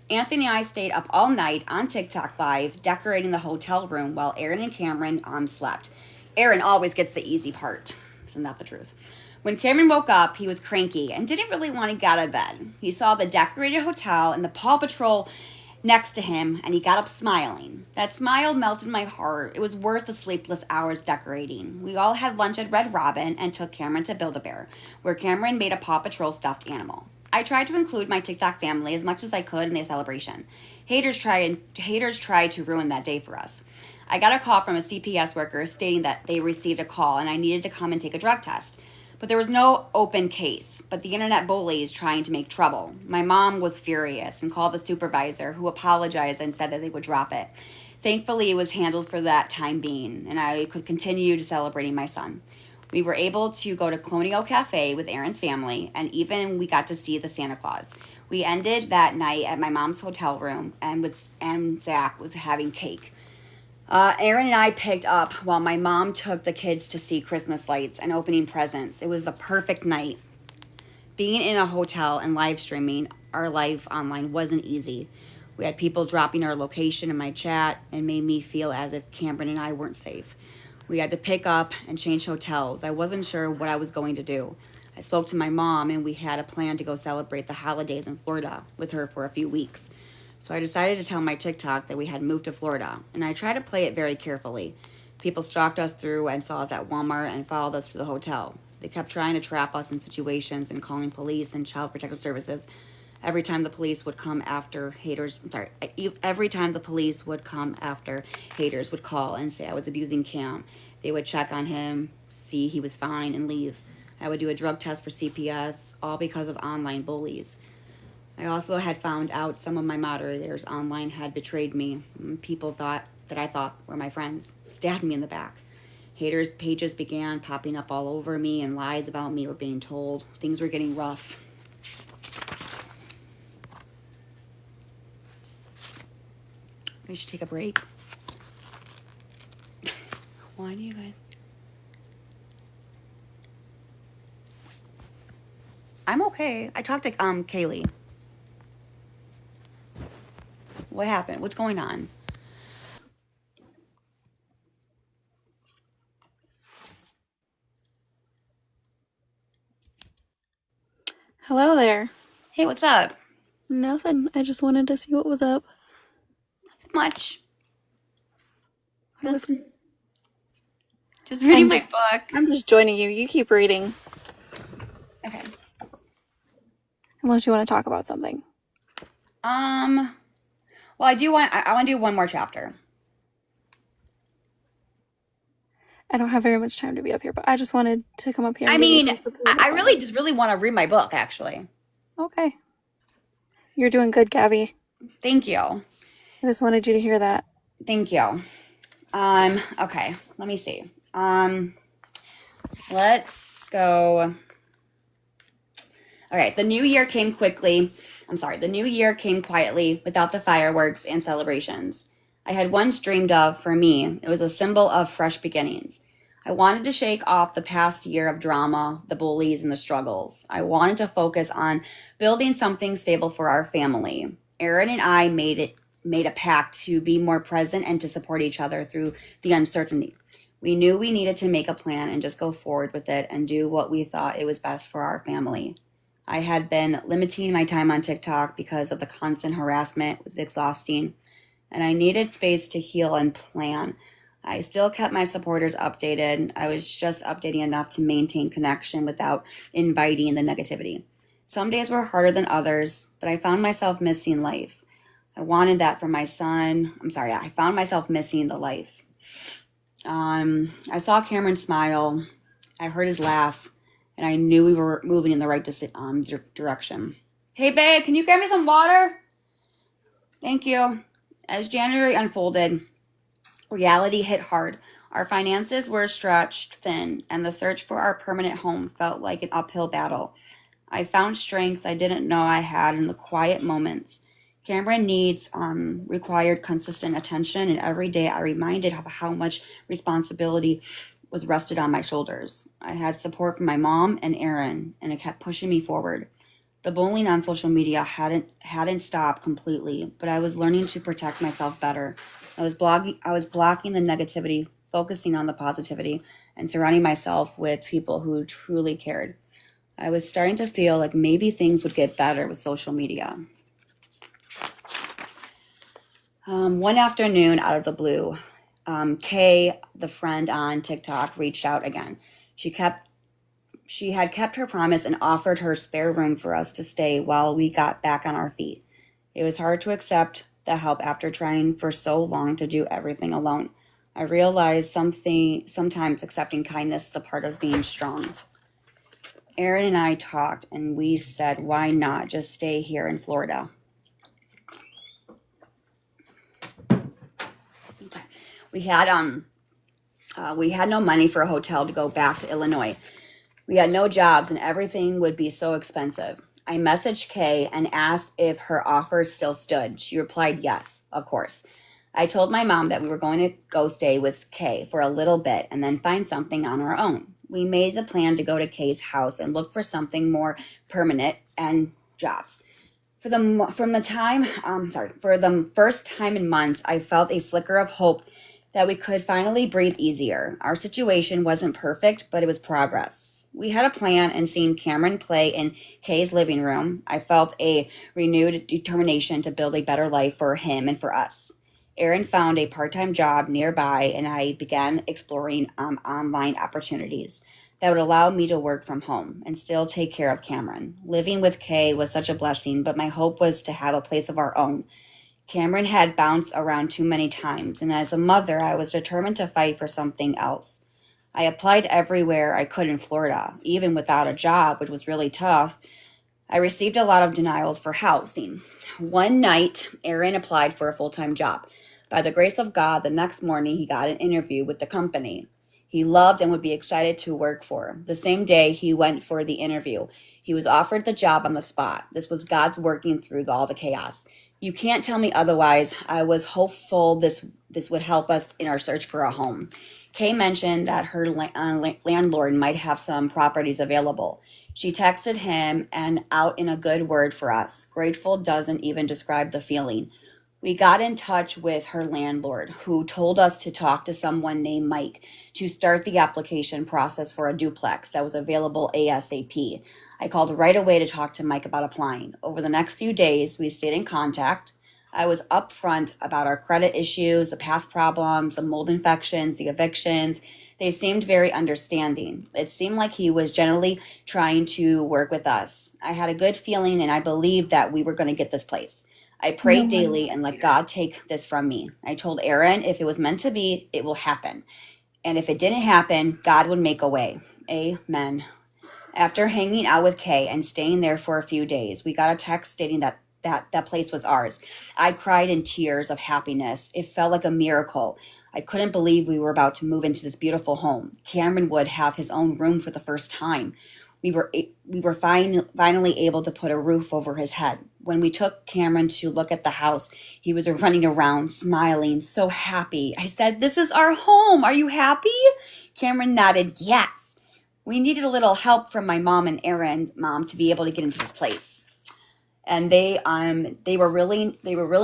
Anthony and I stayed up all night on TikTok Live decorating the hotel room while Aaron and Cameron slept. Aaron always gets the easy part. Isn't that the truth? When Cameron woke up, he was cranky and didn't really want to get out of bed. He saw the decorated hotel and the Paw Patrol next to him, and he got up smiling. That smile melted my heart. It was worth the sleepless hours decorating. We all had lunch at Red Robin and took Cameron to Build-A-Bear, where Cameron made a Paw Patrol stuffed animal. I tried to include my TikTok family as much as I could in the celebration. Haters tried to ruin that day for us. I got a call from a CPS worker stating that they received a call and I needed to come and take a drug test. But there was no open case, but the internet bullies trying to make trouble. My mom was furious and called the supervisor, who apologized and said that they would drop it. Thankfully, it was handled for that time being, and I could continue to celebrating my son. We were able to go to Colonial Cafe with Aaron's family, and even we got to see the Santa Claus. We ended that night at my mom's hotel room, and Zach was having cake. Aaron and I picked up while my mom took the kids to see Christmas lights and opening presents. It was the perfect night. Being in a hotel and live streaming our life online wasn't easy. We had people dropping our location in my chat and made me feel as if Cameron and I weren't safe. We had to pick up and change hotels. I wasn't sure what I was going to do. I spoke to my mom and we had a plan to go celebrate the holidays in Florida with her for a few weeks. So I decided to tell my TikTok that we had moved to Florida, and I tried to play it very carefully. People stalked us through and saw us at Walmart and followed us to the hotel. They kept trying to trap us in situations and calling police and child protective services. Every time the police would come after every time the police would come after haters would call and say I was abusing Cam. They would check on him, see he was fine, and leave. I would do a drug test for CPS, all because of online bullies. I also had found out some of my moderators online had betrayed me. People that I thought were my friends stabbed me in the back. Haters' pages began popping up all over me and lies about me were being told. Things were getting rough. We should take a break. Why do you guys... I'm okay. I talked to Kaylee. What happened? What's going on? Hello there. Hey, what's up? Nothing. I just wanted to see what was up. Not much. I was Just reading I'm my just book. I'm just joining you. You keep reading Okay. unless you want to talk about something. Um. Well, I want to do one more chapter. I don't have very much time to be up here, but I just wanted to come up here I and give you mean, some support and I really advice. just really want to read my book. Actually, Okay. You're doing good, Gabby. thank you. I just wanted you to hear that. Thank you. Okay. Let me see. Let's go. Okay. The new year came quickly. I'm sorry. The new year came quietly without the fireworks and celebrations. I had once dreamed of for me. It was a symbol of fresh beginnings. I wanted to shake off the past year of drama, the bullies, and the struggles. I wanted to focus on building something stable for our family. Erin and I made a pact to be more present and to support each other through the uncertainty. We knew we needed to make a plan and just go forward with it and do what we thought it was best for our family. I had been limiting my time on TikTok because of the constant harassment. It was exhausting, and I needed space to heal and plan. I still kept my supporters updated. I was just updating enough to maintain connection without inviting the negativity. Some days were harder than others, but I found myself missing life. I wanted that for my son. I'm sorry, I found myself missing the life. I saw Cameron smile. I heard his laugh, and I knew we were moving in the right direction. Hey, babe, can you get me some water? Thank you. As January unfolded, reality hit hard. Our finances were stretched thin, and the search for our permanent home felt like an uphill battle. I found strength I didn't know I had in the quiet moments. Cameron needs required consistent attention, and every day I reminded of how much responsibility was rested on my shoulders. I had support from my mom and Erin, and it kept pushing me forward. The bullying on social media hadn't stopped completely, but I was learning to protect myself better. I was blocking the negativity, focusing on the positivity, and surrounding myself with people who truly cared. I was starting to feel like maybe things would get better with social media. One afternoon, out of the blue, Kay, the friend on TikTok, reached out again. She kept she had kept her promise and offered her spare room for us to stay while we got back on our feet. It was hard to accept the help after trying for so long to do everything alone. I realized sometimes accepting kindness is a part of being strong. Erin and I talked and we said, why not just stay here in Florida? Okay. We had we had no money for a hotel to go back to Illinois. We had no jobs and everything would be so expensive. I messaged Kay and asked if her offer still stood. She replied yes, of course. I told my mom that we were going to go stay with Kay for a little bit and then find something on our own. We made the plan to go to Kay's house and look for something more permanent and jobs. For the first time in months, I felt a flicker of hope that we could finally breathe easier. Our situation wasn't perfect, but it was progress. We had a plan, and seeing Cameron play in Kay's living room, I felt a renewed determination to build a better life for him and for us. Erin found a part time job nearby, and I began exploring online opportunities that would allow me to work from home and still take care of Cameron. Living with Kay was such a blessing, but my hope was to have a place of our own. Cameron had bounced around too many times, and as a mother, I was determined to fight for something else. I applied everywhere I could in Florida, even without a job, which was really tough. I received a lot of denials for housing. One night, Aaron applied for a full time job. By the grace of God, the next morning he got an interview with the company he loved and would be excited to work for. The same day he went for the interview, he was offered the job on the spot. This was God's working through all the chaos. You can't tell me otherwise. I was hopeful this would help us in our search for a home. Kay mentioned that her landlord might have some properties available. She texted him and out in a good word for us. Grateful doesn't even describe the feeling. We got in touch with her landlord, who told us to talk to someone named Mike to start the application process for a duplex that was available ASAP. I called right away to talk to Mike about applying. Over the next few days, we stayed in contact. I was upfront about our credit issues, the past problems, the mold infections, the evictions. They seemed very understanding. It seemed like he was generally trying to work with us. I had a good feeling and I believed that we were going to get this place. I prayed daily and let God take this from me. I told Aaron, if it was meant to be, it will happen. And if it didn't happen, God would make a way. Amen. After hanging out with Kay and staying there for a few days, we got a text stating that place was ours. I cried in tears of happiness. It felt like a miracle. I couldn't believe we were about to move into this beautiful home. Cameron would have his own room for the first time. We were finally able to put a roof over his head. When we took Cameron to look at the house, he was running around, smiling, so happy. I said, "This is our home. Are you happy?" Cameron nodded, "Yes." We needed a little help from my mom and Aaron's mom to be able to get into this place. And they were willing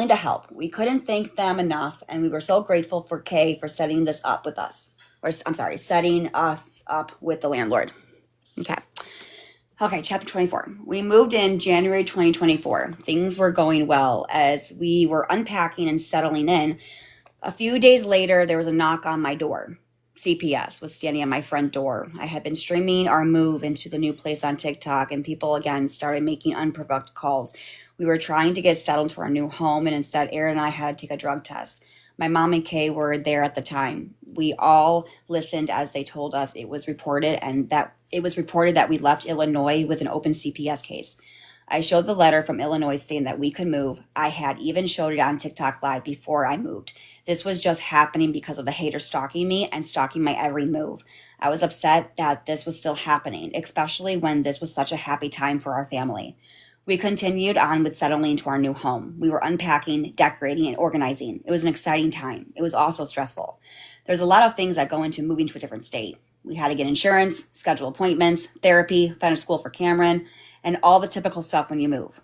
to help. We couldn't thank them enough, and we were so grateful for Kay for setting this up with us. Or I'm sorry, setting us up with the landlord. Okay, chapter 24. We moved in January 2024. Things were going well as we were unpacking and settling in. A few days later, there was a knock on my door. CPS was standing at my front door. I had been streaming our move into the new place on TikTok, and people again started making unprovoked calls. We were trying to get settled to our new home, and instead, Aaron and I had to take a drug test. My mom and Kay were there at the time. We all listened as they told us it was reported that we left Illinois with an open CPS case. I showed the letter from Illinois stating that we could move. I had even showed it on TikTok Live before I moved. This was just happening because of the haters stalking me and stalking my every move. I was upset that this was still happening, especially when this was such a happy time for our family. We continued on with settling to our new home. We were unpacking, decorating, and organizing. It was an exciting time. It was also stressful. There's a lot of things that go into moving to a different state. We had to get insurance, schedule appointments, therapy, find a school for Cameron, and all the typical stuff when you move.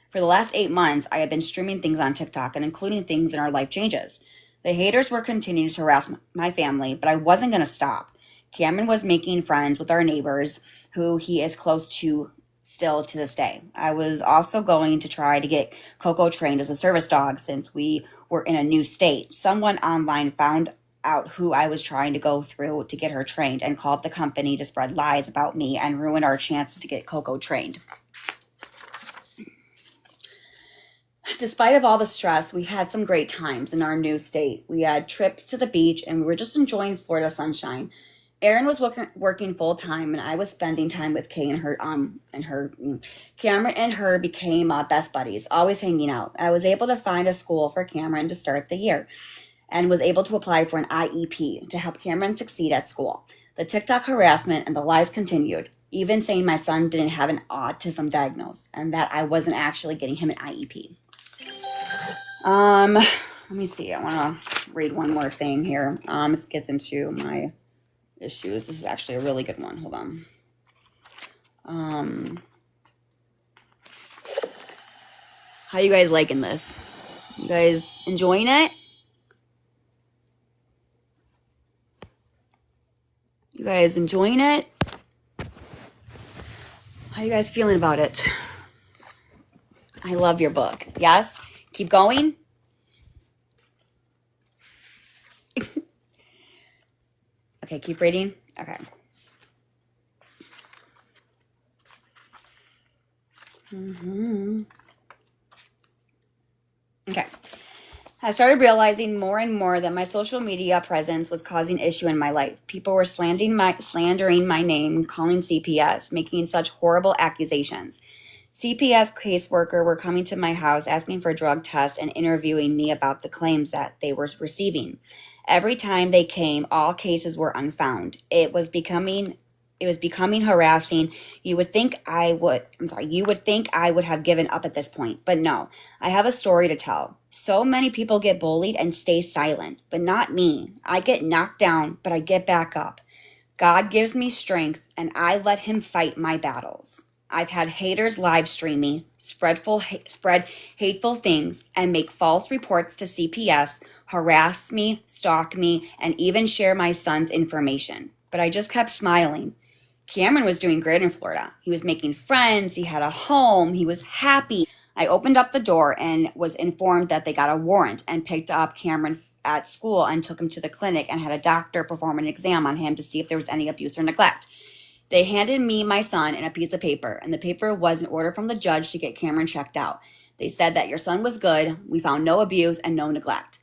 For the last 8 months, I have been streaming things on TikTok and including things in our life changes. The haters were continuing to harass my family, but I wasn't going to stop. Cameron was making friends with our neighbors, who he is close to still to this day. I was also going to try to get Coco trained as a service dog since we were in a new state. Someone online found out who I was trying to go through to get her trained and called the company to spread lies about me and ruin our chances to get Coco trained. Despite of all the stress, we had some great times in our new state. We had trips to the beach and we were just enjoying Florida sunshine. Erin was working full time, and I was spending time with Kay and her. Cameron and her became best buddies, always hanging out. I was able to find a school for Cameron to start the year, and was able to apply for an IEP to help Cameron succeed at school. The TikTok harassment and the lies continued, even saying my son didn't have an autism diagnosis and that I wasn't actually getting him an IEP. Let me see. I want to read one more thing here. This gets into my issues. This is actually a really good one. Hold on. How you guys liking this? You guys enjoying it? You guys enjoying it? How you guys feeling about it? I love your book. Yes? Keep going? Okay, keep reading? Okay. Okay. I started realizing more and more that my social media presence was causing issue in my life. People were slandering my name, calling CPS, making such horrible accusations. CPS caseworker were coming to my house asking for drug tests and interviewing me about the claims that they were receiving. Every time they came, all cases were unfound. It was becoming harassing. You would think I would have given up at this point, but no. I have a story to tell. So many people get bullied and stay silent, but not me. I get knocked down, but I get back up. God gives me strength, and I let him fight my battles. I've had haters live stream me, spread hateful things, and make false reports to CPS, harass me, stalk me, and even share my son's information. But I just kept smiling. Cameron was doing great in Florida. He was making friends, he had a home, he was happy. I opened up the door and was informed that they got a warrant and picked up Cameron at school and took him to the clinic and had a doctor perform an exam on him to see if there was any abuse or neglect. They handed me my son and a piece of paper, and the paper was an order from the judge to get Cameron checked out. They said that your son was good, we found no abuse and no neglect.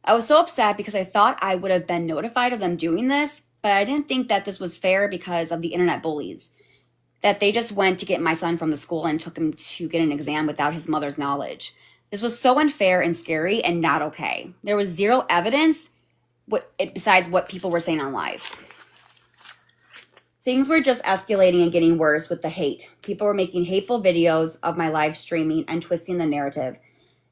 I was so upset because I thought I would have been notified of them doing this, but I didn't think that this was fair because of the internet bullies. That they just went to get my son from the school and took him to get an exam without his mother's knowledge. This was so unfair and scary and not okay. There was zero evidence besides what people were saying on live. Things were just escalating and getting worse with the hate. People were making hateful videos of my live streaming and twisting the narrative.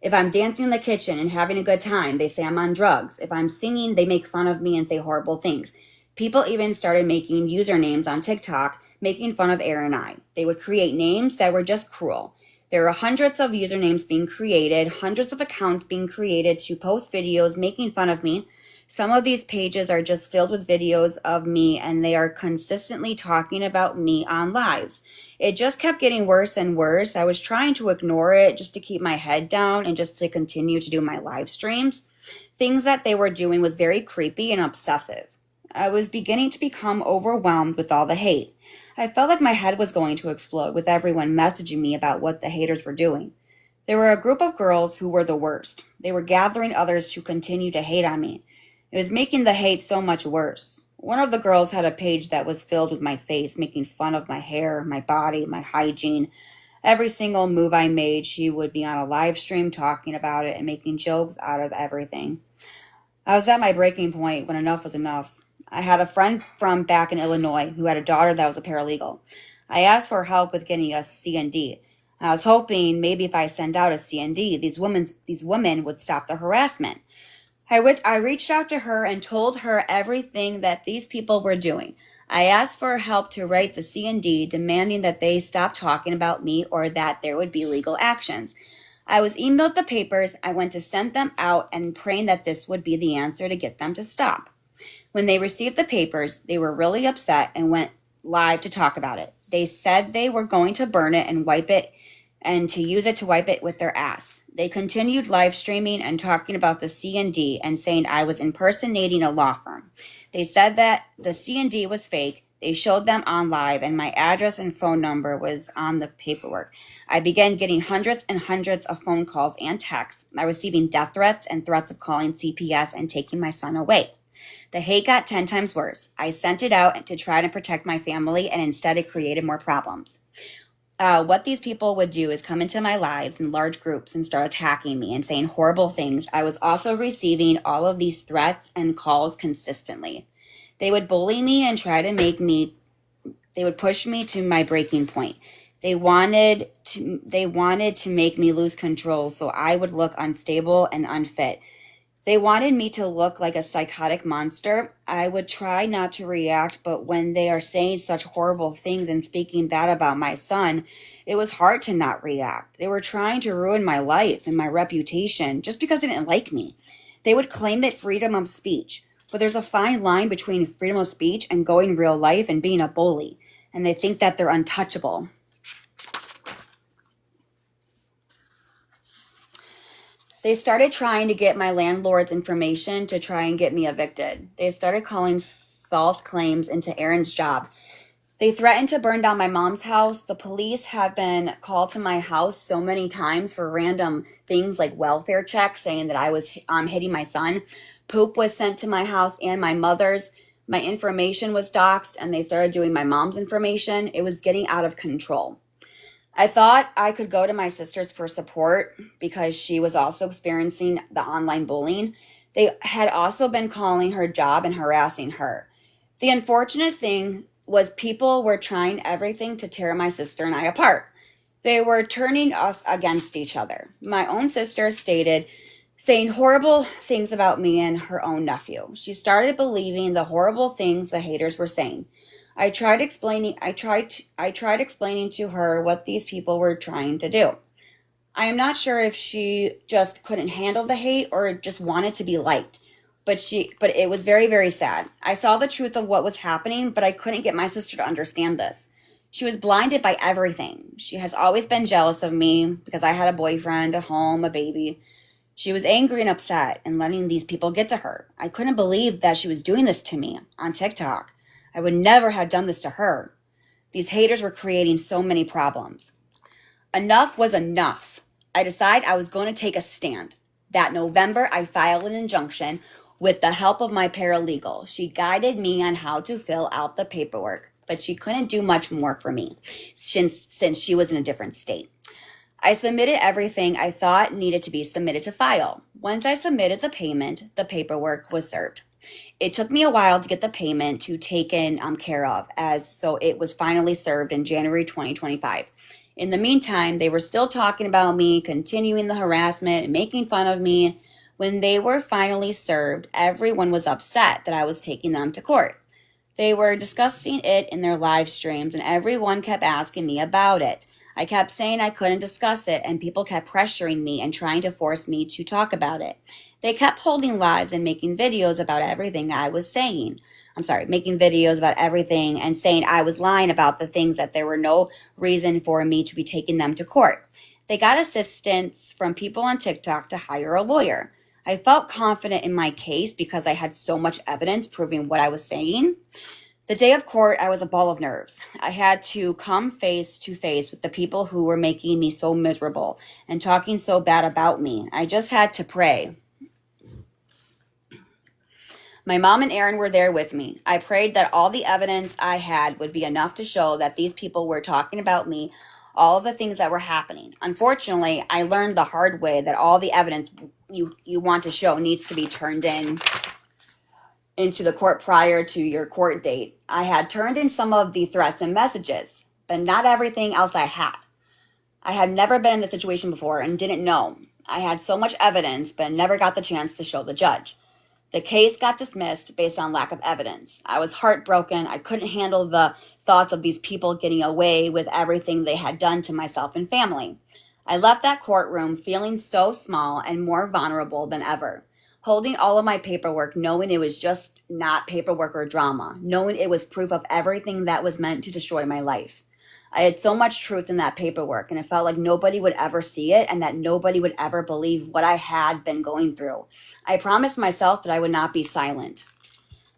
If I'm dancing in the kitchen and having a good time, they say I'm on drugs. If I'm singing, they make fun of me and say horrible things. People even started making usernames on TikTok, making fun of Aaron and I. They would create names that were just cruel. There were hundreds of usernames being created, hundreds of accounts being created to post videos making fun of me. Some of these pages are just filled with videos of me, and they are consistently talking about me on lives. It just kept getting worse and worse. I was trying to ignore it just to keep my head down and just to continue to do my live streams. Things that they were doing was very creepy and obsessive. I was beginning to become overwhelmed with all the hate. I felt like my head was going to explode with everyone messaging me about what the haters were doing. There were a group of girls who were the worst. They were gathering others to continue to hate on me. It was making the hate so much worse. One of the girls had a page that was filled with my face, making fun of my hair, my body, my hygiene. Every single move I made, she would be on a live stream talking about it and making jokes out of everything. I was at my breaking point when enough was enough. I had a friend from back in Illinois who had a daughter that was a paralegal. I asked for help with getting a C&D. I was hoping maybe if I send out a C&D, these women would stop the harassment. I reached out to her and told her everything that these people were doing. I asked for help to write the C&D, demanding that they stop talking about me or that there would be legal actions. I was emailed the papers. I went to send them out and praying that this would be the answer to get them to stop. When they received the papers, they were really upset and went live to talk about it. They said they were going to burn it and wipe it and to use it to wipe it with their ass. They continued live streaming and talking about the C&D and saying I was impersonating a law firm. They said that the C&D was fake. They showed them on live and my address and phone number was on the paperwork. I began getting hundreds and hundreds of phone calls and texts. I was receiving death threats and threats of calling CPS and taking my son away. The hate got 10 times worse. I sent it out to try to protect my family and instead it created more problems. What these people would do is come into my lives in large groups and start attacking me and saying horrible things. I was also receiving all of these threats and calls consistently. They would bully me and try to they would push me to my breaking point. They wanted to make me lose control so I would look unstable and unfit. They wanted me to look like a psychotic monster. I would try not to react, but when they are saying such horrible things and speaking bad about my son, it was hard to not react. They were trying to ruin my life and my reputation just because they didn't like me. They would claim it freedom of speech, but there's a fine line between freedom of speech and going real life and being a bully, and they think that they're untouchable. They started trying to get my landlord's information to try and get me evicted. They started calling false claims into Aaron's job. They threatened to burn down my mom's house. The police have been called to my house so many times for random things like welfare checks, saying that I was hitting my son. Poop was sent to my house and my mother's. My information was doxxed, and they started doing my mom's information. It was getting out of control. I thought I could go to my sisters for support because she was also experiencing the online bullying. They had also been calling her job and harassing her. The unfortunate thing was people were trying everything to tear my sister and I apart. They were turning us against each other. My own sister stated saying horrible things about me and her own nephew. She started believing the horrible things the haters were saying. I tried explaining to her what these people were trying to do. I am not sure if she just couldn't handle the hate or just wanted to be liked. But it was very, very sad. I saw the truth of what was happening, but I couldn't get my sister to understand this. She was blinded by everything. She has always been jealous of me because I had a boyfriend, a home, a baby. She was angry and upset and letting these people get to her. I couldn't believe that she was doing this to me on TikTok. I would never have done this to her. These haters were creating so many problems. Enough was enough. I decided I was going to take a stand. That November, I filed an injunction with the help of my paralegal. She guided me on how to fill out the paperwork, but she couldn't do much more for me since she was in a different state. I submitted everything I thought needed to be submitted to file. Once I submitted the payment, the paperwork was served. It took me a while to get the payment to taken care of, so it was finally served in January 2025. In the meantime, they were still talking about me, continuing the harassment, and making fun of me. When they were finally served, everyone was upset that I was taking them to court. They were discussing it in their live streams, and everyone kept asking me about it. I kept saying I couldn't discuss it, and people kept pressuring me and trying to force me to talk about it. They kept holding lives and making videos about everything I was saying. Making videos about everything and saying I was lying about the things, that there were no reason for me to be taking them to court. They got assistance from people on TikTok to hire a lawyer. I felt confident in my case because I had so much evidence proving what I was saying. The day of court, I was a ball of nerves. I had to come face to face with the people who were making me so miserable and talking so bad about me. I just had to pray. My mom and Aaron were there with me. I prayed that all the evidence I had would be enough to show that these people were talking about me, all of the things that were happening. Unfortunately, I learned the hard way that all the evidence you want to show needs to be turned into the court prior to your court date. I had turned in some of the threats and messages, but not everything else I had. I had never been in this situation before and didn't know. I had so much evidence, but never got the chance to show the judge. The case got dismissed based on lack of evidence. I was heartbroken. I couldn't handle the thoughts of these people getting away with everything they had done to myself and family. I left that courtroom feeling so small and more vulnerable than ever. Holding all of my paperwork, knowing it was just not paperwork or drama, knowing it was proof of everything that was meant to destroy my life. I had so much truth in that paperwork, and it felt like nobody would ever see it and that nobody would ever believe what I had been going through. I promised myself that I would not be silent.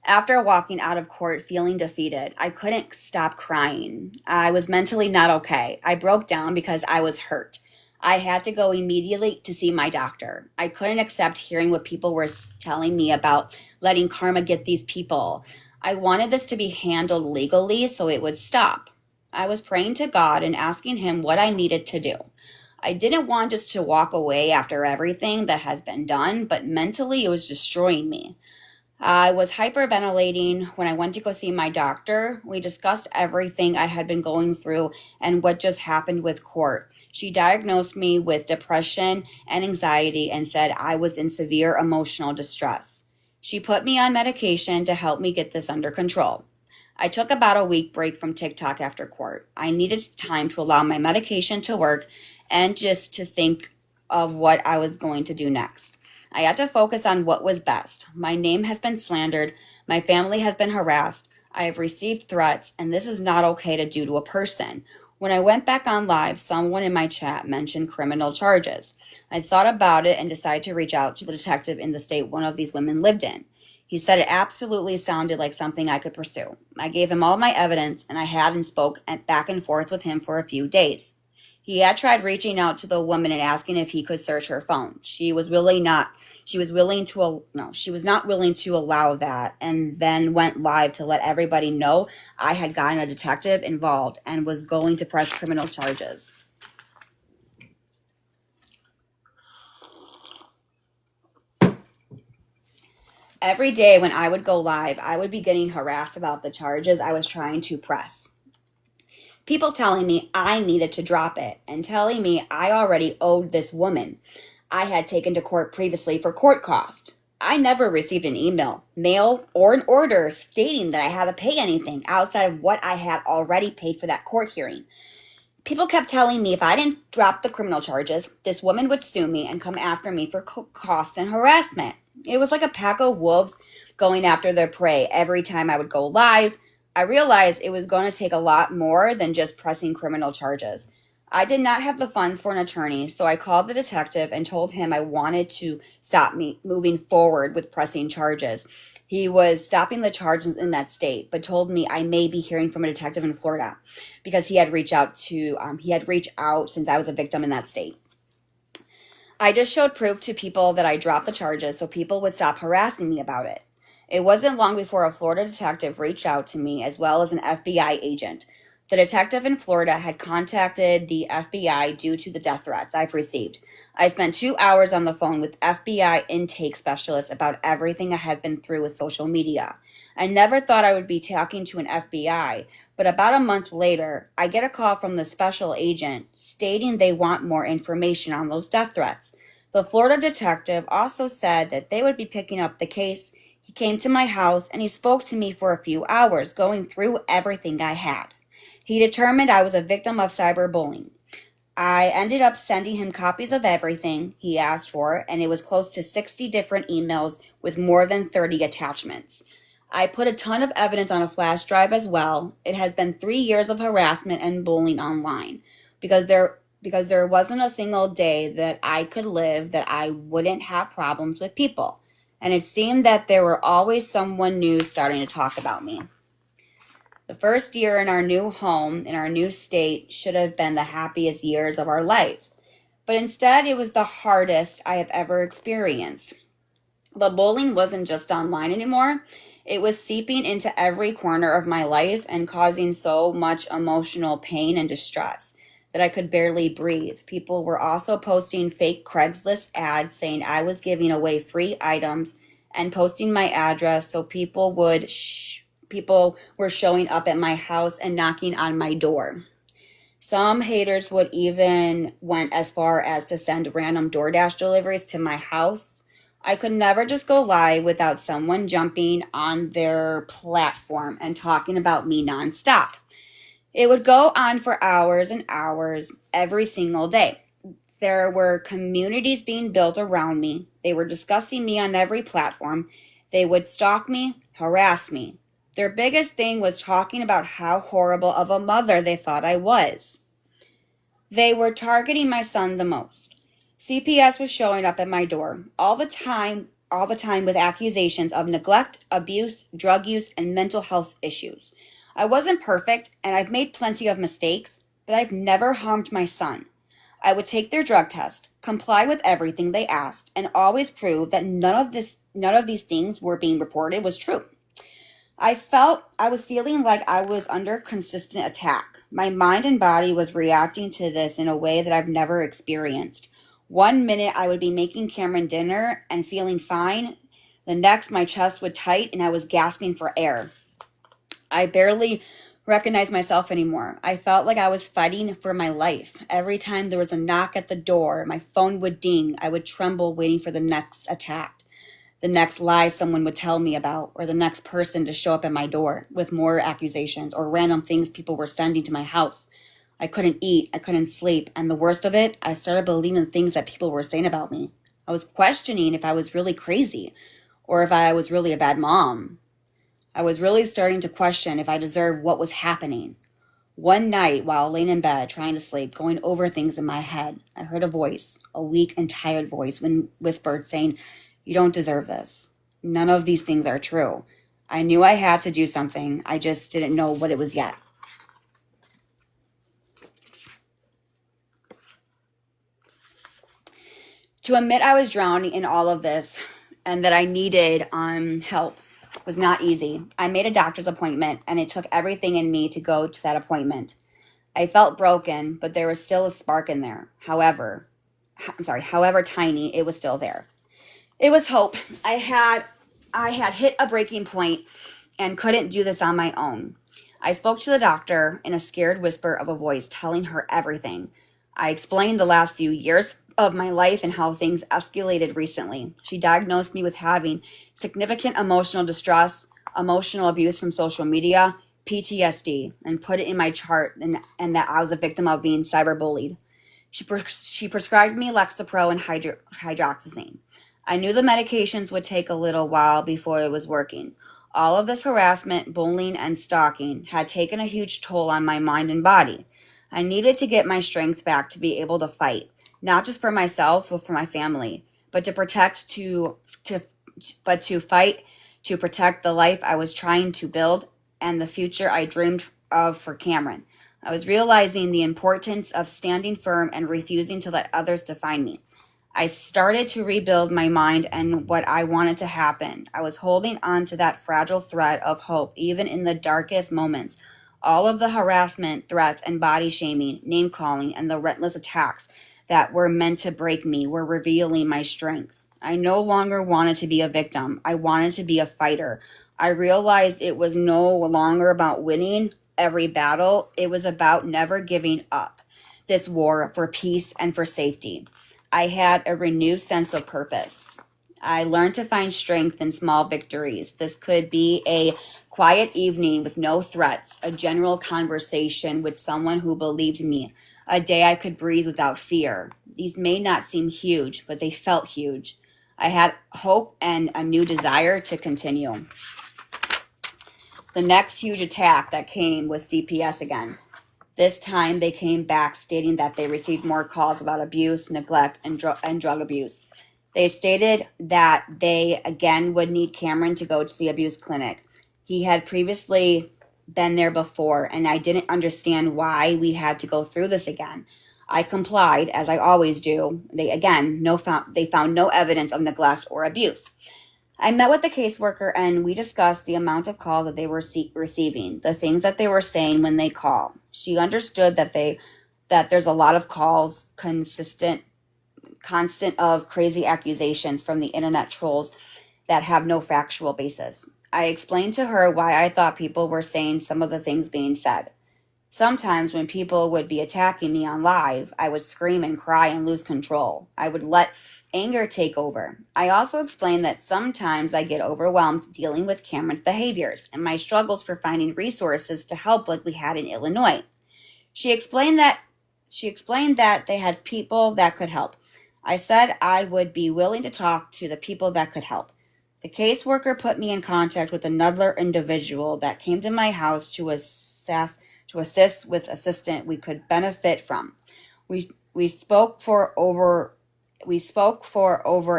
After walking out of court feeling defeated, I couldn't stop crying. I was mentally not okay. I broke down because I was hurt. I had to go immediately to see my doctor. I couldn't accept hearing what people were telling me about letting karma get these people. I wanted this to be handled legally so it would stop. I was praying to God and asking Him what I needed to do. I didn't want just to walk away after everything that has been done, but mentally it was destroying me. I was hyperventilating when I went to go see my doctor. We discussed everything I had been going through and what just happened with court. She diagnosed me with depression and anxiety and said I was in severe emotional distress. She put me on medication to help me get this under control. I took about a week break from TikTok after court. I needed time to allow my medication to work and just to think of what I was going to do next. I had to focus on what was best. My name has been slandered. My family has been harassed. I have received threats, and this is not okay to do to a person. When I went back on live, someone in my chat mentioned criminal charges. I thought about it and decided to reach out to the detective in the state one of these women lived in. He said it absolutely sounded like something I could pursue. I gave him all my evidence, and I had and spoke back and forth with him for a few days. He had tried reaching out to the woman and asking if he could search her phone. She was not willing to allow that, and then went live to let everybody know I had gotten a detective involved and was going to press criminal charges. Every day when I would go live, I would be getting harassed about the charges I was trying to press. People telling me I needed to drop it and telling me I already owed this woman. I had taken to court previously for court cost. I never received an email, mail, or an order stating that I had to pay anything outside of what I had already paid for that court hearing. People kept telling me if I didn't drop the criminal charges, this woman would sue me and come after me for costs and harassment. It was like a pack of wolves going after their prey every time I would go live. I realized it was going to take a lot more than just pressing criminal charges. I did not have the funds for an attorney, so I called the detective and told him I wanted to stop me moving forward with pressing charges. He was stopping the charges in that state, but told me I may be hearing from a detective in Florida because he had reached out since I was a victim in that state. I just showed proof to people that I dropped the charges so people would stop harassing me about it. It wasn't long before a Florida detective reached out to me as well as an FBI agent. The detective in Florida had contacted the FBI due to the death threats I've received. I spent 2 hours on the phone with FBI intake specialists about everything I had been through with social media. I never thought I would be talking to an FBI, but about a month later, I get a call from the special agent stating they want more information on those death threats. The Florida detective also said that they would be picking up the case. He came to my house and he spoke to me for a few hours, going through everything I had. He determined I was a victim of cyberbullying. I ended up sending him copies of everything he asked for, and it was close to 60 different emails with more than 30 attachments. I put a ton of evidence on a flash drive as well. It has been 3 years of harassment and bullying online because there wasn't a single day that I could live that I wouldn't have problems with people. And it seemed that there were always someone new starting to talk about me. The first year in our new home, in our new state, should have been the happiest years of our lives. But instead, it was the hardest I have ever experienced. The bullying wasn't just online anymore. It was seeping into every corner of my life and causing so much emotional pain and distress that I could barely breathe. People were also posting fake Craigslist ads saying I was giving away free items and posting my address so people were showing up at my house and knocking on my door. Some haters would even went as far as to send random DoorDash deliveries to my house. I could never just go live without someone jumping on their platform and talking about me nonstop. It would go on for hours and hours every single day. There were communities being built around me. They were discussing me on every platform. They would stalk me, harass me. Their biggest thing was talking about how horrible of a mother they thought I was. They were targeting my son the most. CPS was showing up at my door all the time with accusations of neglect, abuse, drug use, and mental health issues. I wasn't perfect, and I've made plenty of mistakes, but I've never harmed my son. I would take their drug test, comply with everything they asked, and always prove that none of these things were being reported was true. I was feeling like I was under consistent attack. My mind and body was reacting to this in a way that I've never experienced. One minute I would be making Cameron dinner and feeling fine. The next my chest would tight and I was gasping for air. I barely recognized myself anymore. I felt like I was fighting for my life. Every time there was a knock at the door, my phone would ding. I would tremble waiting for the next attack, the next lie someone would tell me about, or the next person to show up at my door with more accusations or random things people were sending to my house. I couldn't eat, I couldn't sleep, and the worst of it, I started believing the things that people were saying about me. I was questioning if I was really crazy or if I was really a bad mom. I was really starting to question if I deserved what was happening. One night, while laying in bed trying to sleep, going over things in my head, I heard a voice, a weak and tired voice, whispered saying, "You don't deserve this. None of these things are true." I knew I had to do something. I just didn't know what it was yet. To admit I was drowning in all of this and that I needed help was not easy. I made a doctor's appointment, and it took everything in me to go to that appointment. I felt broken, but there was still a spark in there. However tiny, it was still there. It was hope. I had hit a breaking point and couldn't do this on my own. I spoke to the doctor in a scared whisper of a voice telling her everything. I explained the last few years of my life and how things escalated recently. She diagnosed me with having significant emotional distress, emotional abuse from social media, PTSD, and put it in my chart and that I was a victim of being cyberbullied. She prescribed me Lexapro and hydroxyzine. I knew the medications would take a little while before it was working. All of this harassment, bullying, and stalking had taken a huge toll on my mind and body. I needed to get my strength back to be able to fight, not just for myself, but for my family, but to fight to protect the life I was trying to build and the future I dreamed of for Cameron. I was realizing the importance of standing firm and refusing to let others define me. I started to rebuild my mind and what I wanted to happen. I was holding on to that fragile thread of hope, even in the darkest moments. All of the harassment, threats, and body shaming, name calling, and the relentless attacks that were meant to break me were revealing my strength. I no longer wanted to be a victim. I wanted to be a fighter. I realized it was no longer about winning every battle. It was about never giving up this war for peace and for safety. I had a renewed sense of purpose. I learned to find strength in small victories. This could be a quiet evening with no threats, a general conversation with someone who believed in me, a day I could breathe without fear. These may not seem huge, but they felt huge. I had hope and a new desire to continue. The next huge attack that came was CPS again. This time they came back stating that they received more calls about abuse, neglect, and drug abuse. They stated that they again would need Cameron to go to the abuse clinic. He had previously been there before, and I didn't understand why we had to go through this again. I complied, as I always do. They found no evidence of neglect or abuse. I met with the caseworker and we discussed the amount of calls that they were receiving, the things that they were saying when they call. She understood that there's a lot of calls, constant of crazy accusations from the internet trolls that have no factual basis. I explained to her why I thought people were saying some of the things being said. Sometimes when people would be attacking me on live, I would scream and cry and lose control. I would let anger take over. I also explained that sometimes I get overwhelmed dealing with Cameron's behaviors and my struggles for finding resources to help like we had in Illinois. She explained that they had people that could help. I said I would be willing to talk to the people that could help. The caseworker put me in contact with another individual that came to my house to assist with assistance we could benefit from. We spoke for over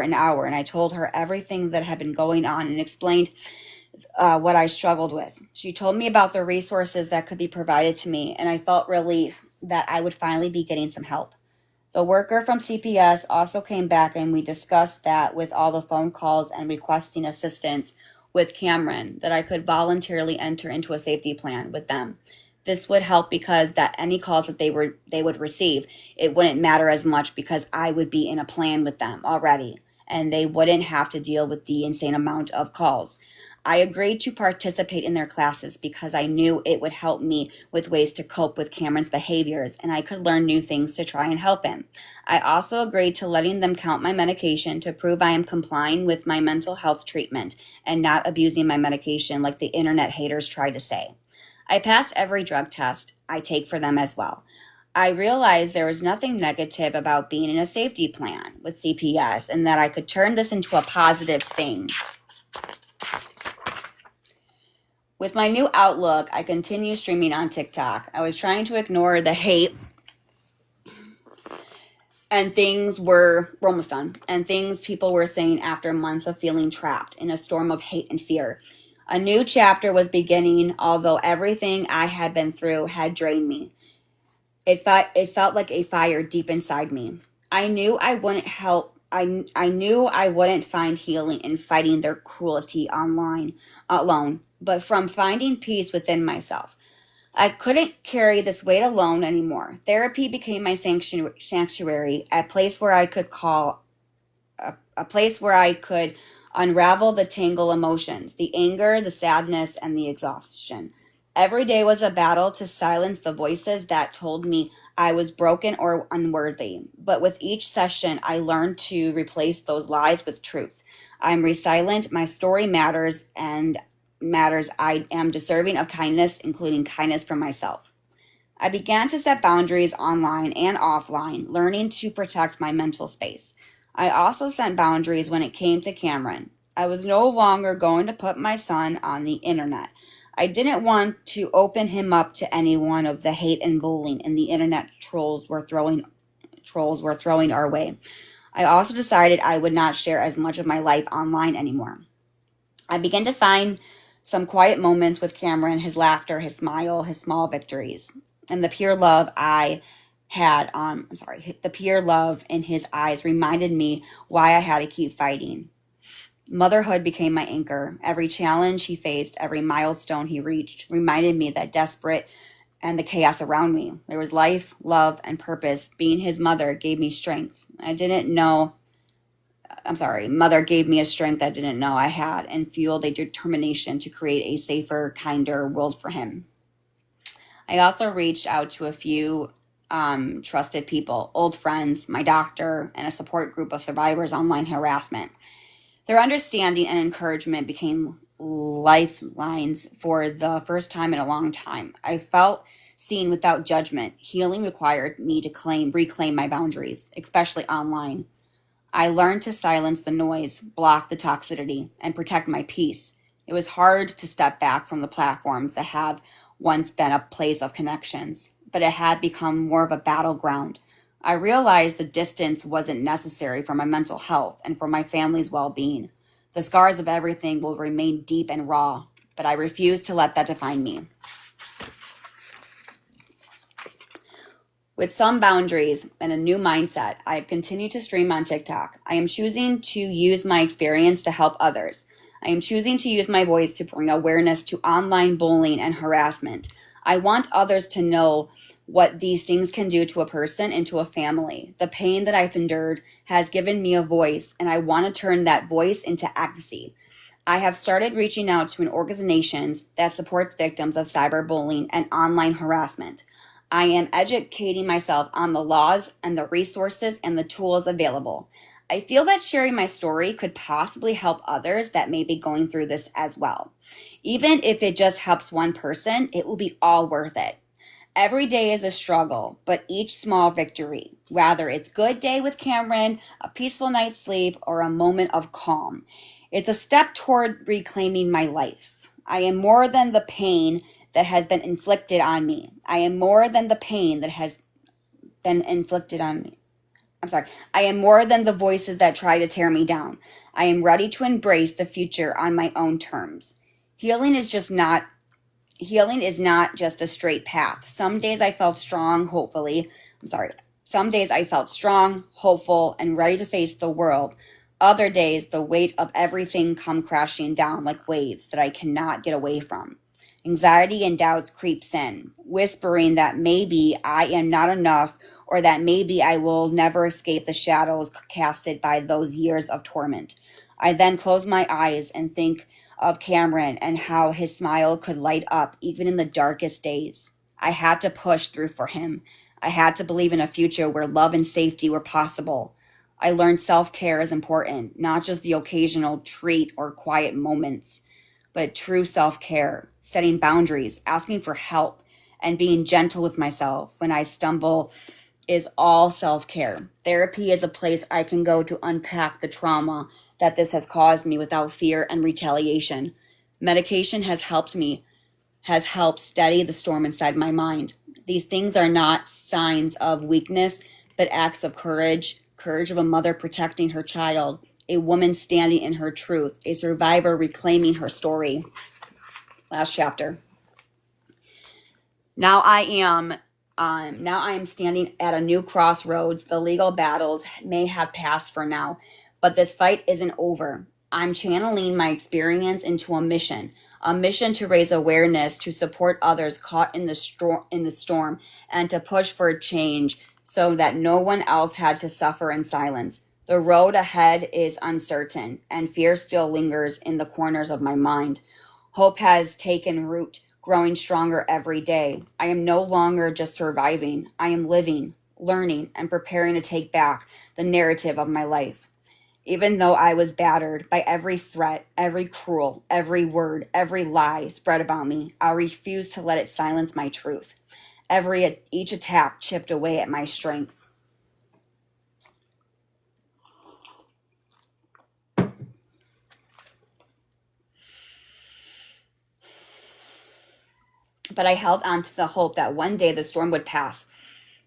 an hour, and I told her everything that had been going on and explained what I struggled with. She told me about the resources that could be provided to me, and I felt relief that I would finally be getting some help. The worker from CPS also came back, and we discussed that with all the phone calls and requesting assistance with Cameron, that I could voluntarily enter into a safety plan with them. This would help because that any calls that they would receive, it wouldn't matter as much because I would be in a plan with them already, and they wouldn't have to deal with the insane amount of calls. I agreed to participate in their classes because I knew it would help me with ways to cope with Cameron's behaviors, and I could learn new things to try and help him. I also agreed to letting them count my medication to prove I am complying with my mental health treatment and not abusing my medication like the internet haters try to say. I passed every drug test I take for them as well. I realized there was nothing negative about being in a safety plan with CPS and that I could turn this into a positive thing. With my new outlook, I continue streaming on TikTok. I was trying to ignore the hate and we're almost done, and things people were saying after months of feeling trapped in a storm of hate and fear. A new chapter was beginning, although everything I had been through had drained me. It felt like a fire deep inside me. I knew I wouldn't find healing in fighting their cruelty online alone, but from finding peace within myself. I couldn't carry this weight alone anymore. Therapy became my sanctuary, a place where I could unravel the tangled emotions, the anger, the sadness, and the exhaustion. Every day was a battle to silence the voices that told me I was broken or unworthy. But with each session, I learned to replace those lies with truth. I'm resilient. My story matters and matters. I am deserving of kindness, including kindness from myself. I began to set boundaries online and offline, learning to protect my mental space. I also set boundaries when it came to Cameron. I was no longer going to put my son on the internet. I didn't want to open him up to any one of the hate and bullying and the internet trolls were throwing our way. I also decided I would not share as much of my life online anymore. I began to find some quiet moments with Cameron, his laughter, his smile, his small victories, and the pure love the pure love in his eyes reminded me why I had to keep fighting. Motherhood became my anchor. Every challenge he faced, every milestone he reached, reminded me that desperate and the chaos around me, there was life, love, and purpose. Being his mother gave me strength. Mother gave me a strength I didn't know I had and fueled a determination to create a safer, kinder world for him. I also reached out to a few trusted people, old friends, my doctor, and a support group of survivors of online harassment. Their understanding and encouragement became lifelines for the first time in a long time. I felt seen without judgment. Healing required me to reclaim my boundaries, especially online. I learned to silence the noise, block the toxicity, and protect my peace. It was hard to step back from the platforms that have once been a place of connections, but it had become more of a battleground. I realized the distance wasn't necessary for my mental health and for my family's well being. The scars of everything will remain deep and raw, but I refuse to let that define me. With some boundaries and a new mindset, I have continued to stream on TikTok. I am choosing to use my experience to help others. I am choosing to use my voice to bring awareness to online bullying and harassment. I want others to know what these things can do to a person and to a family. The pain that I've endured has given me a voice, and I want to turn that voice into advocacy. I have started reaching out to an organization that supports victims of cyberbullying and online harassment. I am educating myself on the laws and the resources and the tools available. I feel that sharing my story could possibly help others that may be going through this as well. Even if it just helps one person, it will be all worth it. Every day is a struggle, but each small victory, whether it's good day with Cameron, a peaceful night's sleep, or a moment of calm, it's a step toward reclaiming my life. I am more than the pain that has been inflicted on me. I am more than the pain that has been inflicted on me. I am more than the voices that try to tear me down. I am ready to embrace the future on my own terms. Healing is not just a straight path. Some days I felt Some days I felt strong, hopeful, and ready to face the world. Other days, the weight of everything come crashing down like waves that I cannot get away from. Anxiety and doubts creeps in, whispering that maybe I am not enough or that maybe I will never escape the shadows casted by those years of torment. I then close my eyes and think of Cameron and how his smile could light up even in the darkest days. I had to push through for him. I had to believe in a future where love and safety were possible. I learned self-care is important, not just the occasional treat or quiet moments, but true self-care, setting boundaries, asking for help, and being gentle with myself when I stumble is all self-care. Therapy is a place I can go to unpack the trauma that this has caused me without fear and retaliation. Medication has helped steady the storm inside my mind. These things are not signs of weakness, but acts of courage of a mother protecting her child, a woman standing in her truth, a survivor reclaiming her story. Last chapter. Now I am standing at a new crossroads. The legal battles may have passed for now, but this fight isn't over. I'm channeling my experience into a mission to raise awareness, to support others caught in the storm, and to push for change so that no one else had to suffer in silence. The road ahead is uncertain, and fear still lingers in the corners of my mind. Hope has taken root, growing stronger every day. I am no longer just surviving. I am living, learning, and preparing to take back the narrative of my life. Even though I was battered by every threat, every cruel, every word, every lie spread about me, I refused to let it silence my truth. Each attack chipped away at my strength. But I held on to the hope that one day the storm would pass.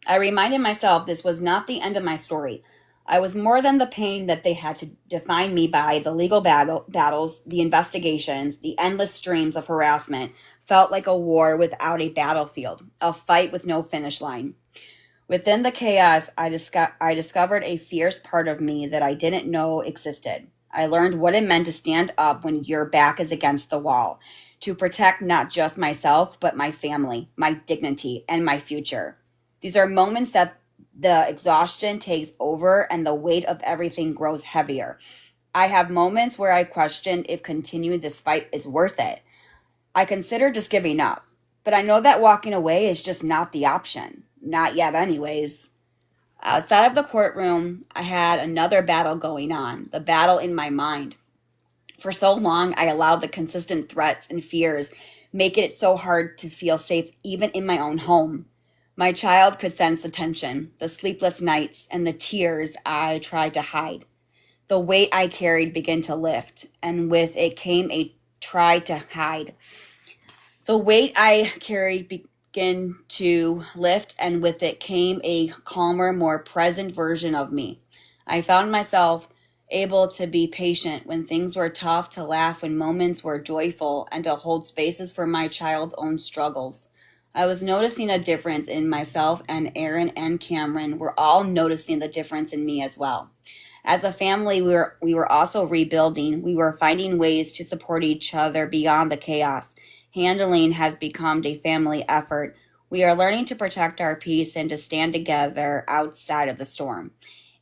I reminded myself this was not the end of my story. I was more than the pain that they had to define me by. The legal battles, the investigations, the endless streams of harassment felt like a war without a battlefield, a fight with no finish line. Within the chaos, I discovered a fierce part of me that I didn't know existed. I learned what it meant to stand up when your back is against the wall, to protect not just myself, but my family, my dignity, and my future. These are moments that the exhaustion takes over and the weight of everything grows heavier. I have moments where I question if continuing this fight is worth it. I consider just giving up, but I know that walking away is just not the option. Not yet, anyways. Outside of the courtroom, I had another battle going on, the battle in my mind. For so long, I allowed the consistent threats and fears make it so hard to feel safe even in my own home. My child could sense the tension, the sleepless nights, and the tears I tried to hide. The weight I carried began to lift, and with it came a try to hide. The weight I carried began to lift, and with it came a calmer, more present version of me. I found myself able to be patient when things were tough, to laugh when moments were joyful, and to hold spaces for my child's own struggles. I was noticing a difference in myself, and Aaron and Cameron were all noticing the difference in me as well. As a family, we were also rebuilding. We were finding ways to support each other beyond the chaos. Handling has become a family effort. We are learning to protect our peace and to stand together outside of the storm.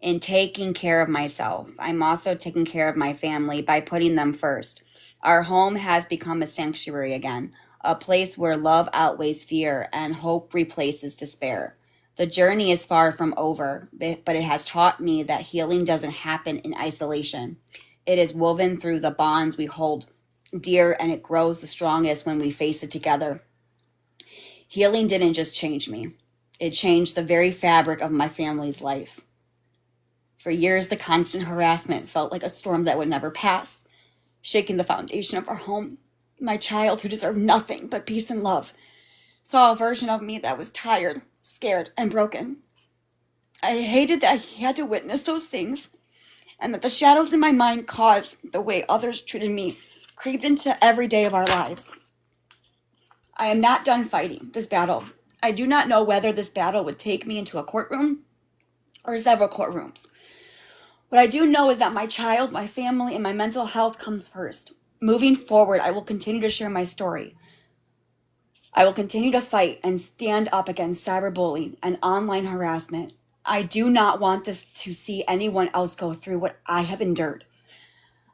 In taking care of myself, I'm also taking care of my family by putting them first. Our home has become a sanctuary again, a place where love outweighs fear and hope replaces despair. The journey is far from over, but it has taught me that healing doesn't happen in isolation. It is woven through the bonds we hold dear, and it grows the strongest when we face it together. Healing didn't just change me, it changed the very fabric of my family's life. For years, the constant harassment felt like a storm that would never pass, shaking the foundation of our home. My child, who deserved nothing but peace and love, saw a version of me that was tired, scared, and broken. I hated that he had to witness those things, and that the shadows in my mind caused the way others treated me creeped into every day of our lives. I am not done fighting this battle. I do not know whether this battle would take me into a courtroom or several courtrooms. What I do know is that my child, my family, and my mental health comes first. Moving forward, I will continue to share my story. I will continue to fight and stand up against cyberbullying and online harassment. I do not want this to see anyone else go through what I have endured.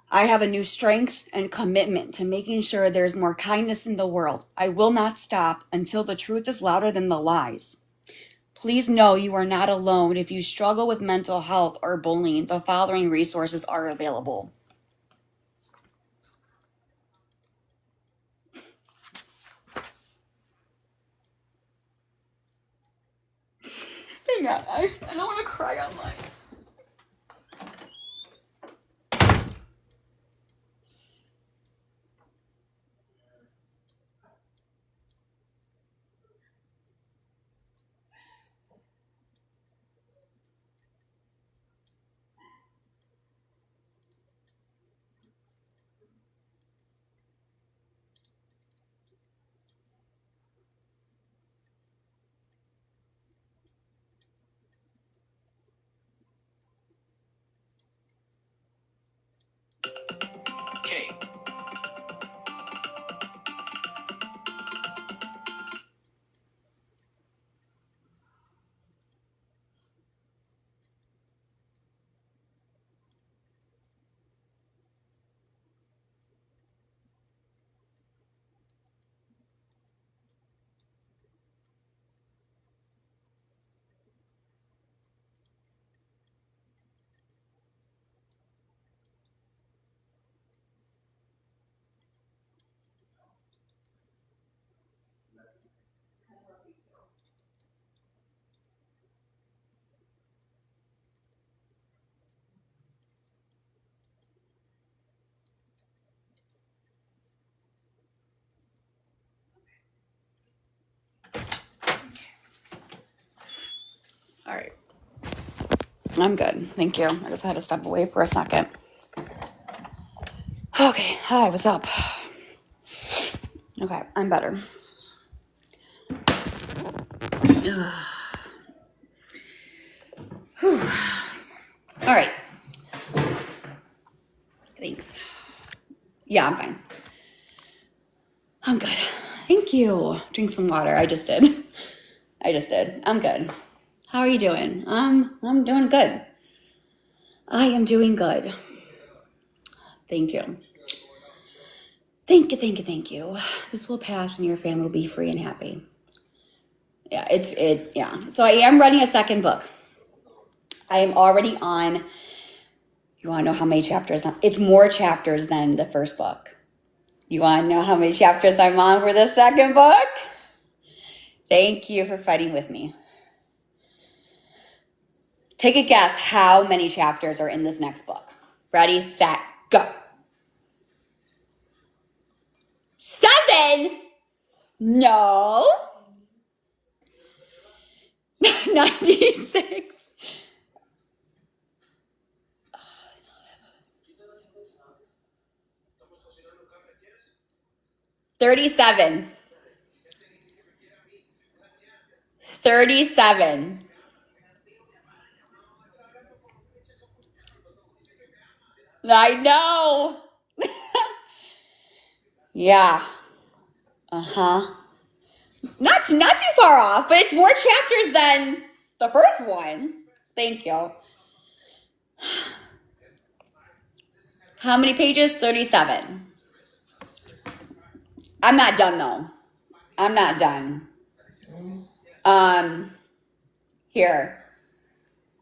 I have a new strength and commitment to making sure there's more kindness in the world. I will not stop until the truth is louder than the lies. Please know you are not alone. If you struggle with mental health or bullying, the following resources are available. Hang on, I don't want to cry online. All right. I'm good. Thank you. I just had to step away for a second. Okay. Hi, what's up? Okay, I'm better. Whew. All right. Thanks. Yeah, I'm fine. I'm good. Thank you. Drink some water. I just did. I'm good. How are you doing? I'm doing good. I am doing good. Thank you. Thank you, thank you, thank you. This will pass and your family will be free and happy. Yeah. So I am writing a second book. I am already on, you want to know how many chapters? It's more chapters than the first book. You want to know how many chapters I'm on for the second book? Thank you for fighting with me. Take a guess how many chapters are in this next book. Ready, set, go. 7? No. 96. 37. 37. I know. Yeah. Uh-huh. Not too far off, but it's more chapters than the first one. Thank you. How many pages? 37. I'm not done though. I'm not done. Here.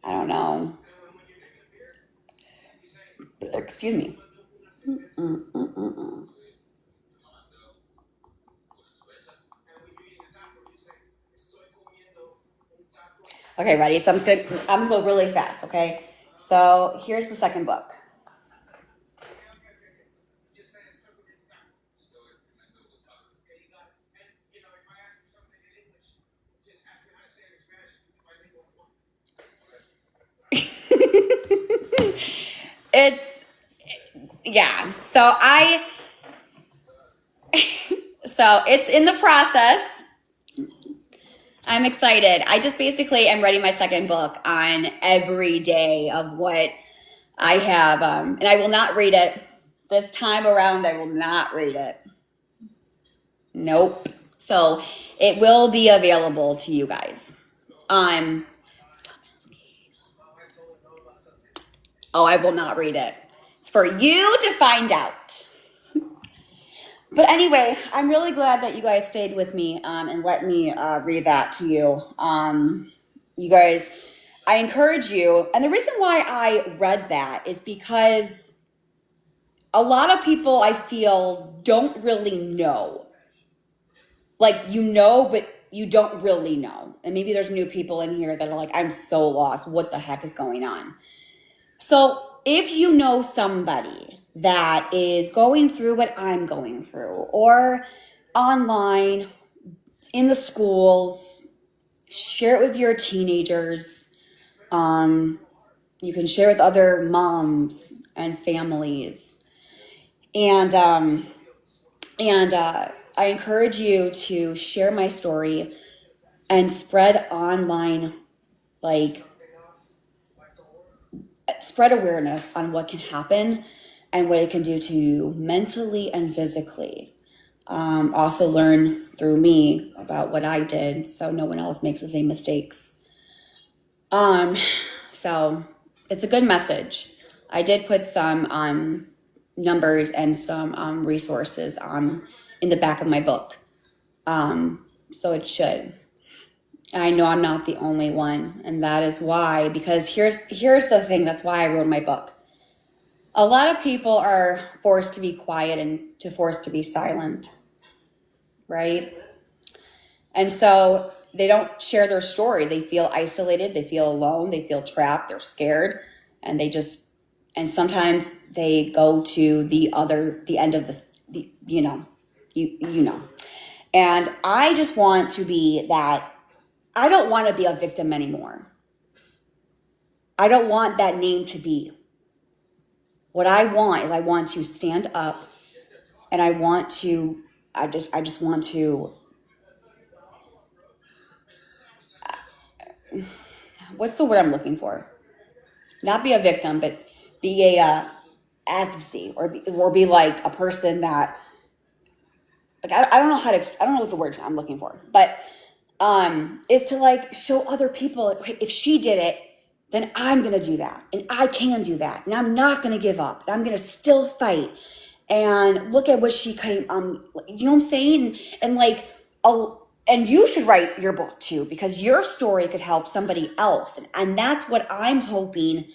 I don't know. Excuse me. Okay, ready? So I'm gonna go really fast, okay? So here's the second book. Yeah. So it's in the process. I'm excited. I just basically am writing my second book on every day of what I have, and I will not read it this time around. I will not read it. Nope. So it will be available to you guys. I will not read it. It's for you to find out. But anyway, I'm really glad that you guys stayed with me and let me read that to you. You guys, I encourage you. And the reason why I read that is because a lot of people, I feel, don't really know. Like, you know, but you don't really know. And maybe there's new people in here that are like, I'm so lost. What the heck is going on? So if you know somebody that is going through what I'm going through, or online, in the schools, share it with your teenagers. You can share with other moms and families. And I encourage you to share my story and spread online, spread awareness on what can happen and what it can do to you mentally and physically. Also learn through me about what I did so no one else makes the same mistakes. So it's a good message. I did put some numbers and some resources in the back of my book. So it should. I know I'm not the only one, and that is why, because here's the thing, that's why I wrote my book. A lot of people are forced to be quiet and forced to be silent, right? And so they don't share their story. They feel isolated, they feel alone, they feel trapped, they're scared, and and sometimes they go to the end of you know. And I just want to be that. I don't want to be a victim anymore. I don't want that name to be. What I want is I want to stand up and I just want to, what's the word I'm looking for? Not be a victim, but be a advocacy or be like a person that, like, I don't know how to, I don't know what the word I'm looking for, but is to like show other people, if she did it, then I'm going to do that. And I can do that. And I'm not going to give up. And I'm going to still fight. And look at what she came, you know what I'm saying? And like, and you should write your book too, because your story could help somebody else. And that's what I'm hoping,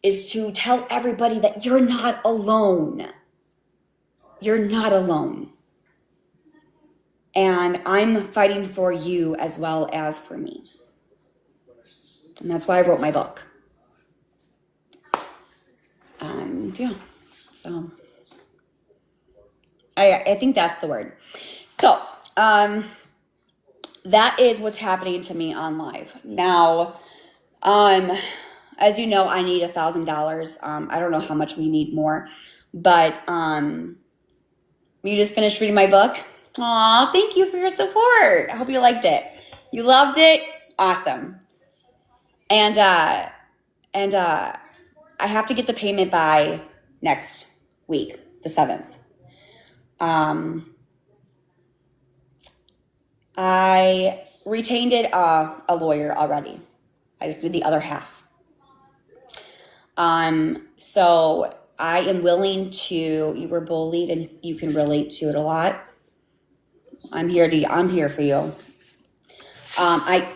is to tell everybody that you're not alone. You're not alone. And I'm fighting for you as well as for me. And that's why I wrote my book. And yeah, so I think that's the word. So that is what's happening to me on live. Now, as you know, I need $1,000. I don't know how much we need more, but you just finished reading my book. Aw, thank you for your support. I hope you liked it. You loved it? Awesome. And I have to get the payment by next week, the 7th. I retained a lawyer already. I just did the other half. So I am willing to, you were bullied and you can relate to it a lot. I'm here for you.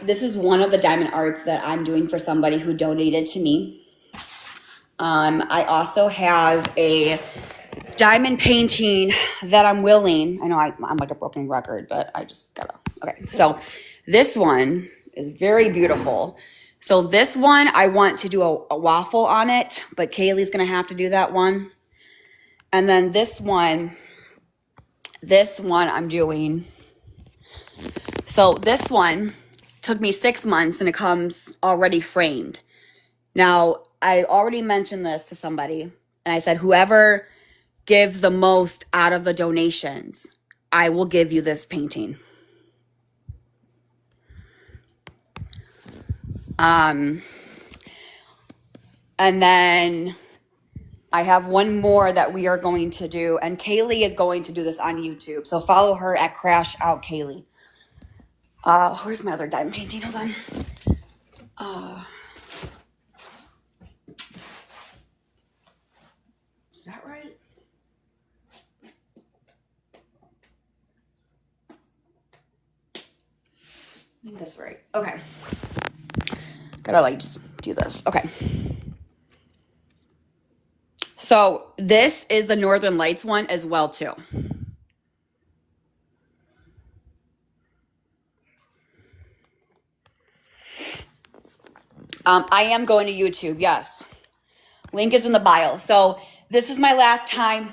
This is one of the diamond arts that I'm doing for somebody who donated to me. I also have a diamond painting that I'm willing, I know I'm like a broken record, but I just gotta, okay. So this one is very beautiful. So this one, I want to do a waffle on it, but Kaylee's gonna have to do that one. And then this one I'm doing. So this one took me 6 months and it comes already framed. Now, I already mentioned this to somebody and I said, whoever gives the most out of the donations, I will give you this painting. And then I have one more that we are going to do, and Kaylee is going to do this on YouTube. So follow her at Crash Out Kaylee. Where's my other diamond painting? Hold on. Is that right? I think that's right. Okay. Gotta like just do this. Okay. So this is the Northern Lights one as well too. I am going to YouTube, yes. Link is in the bio. So this is my last time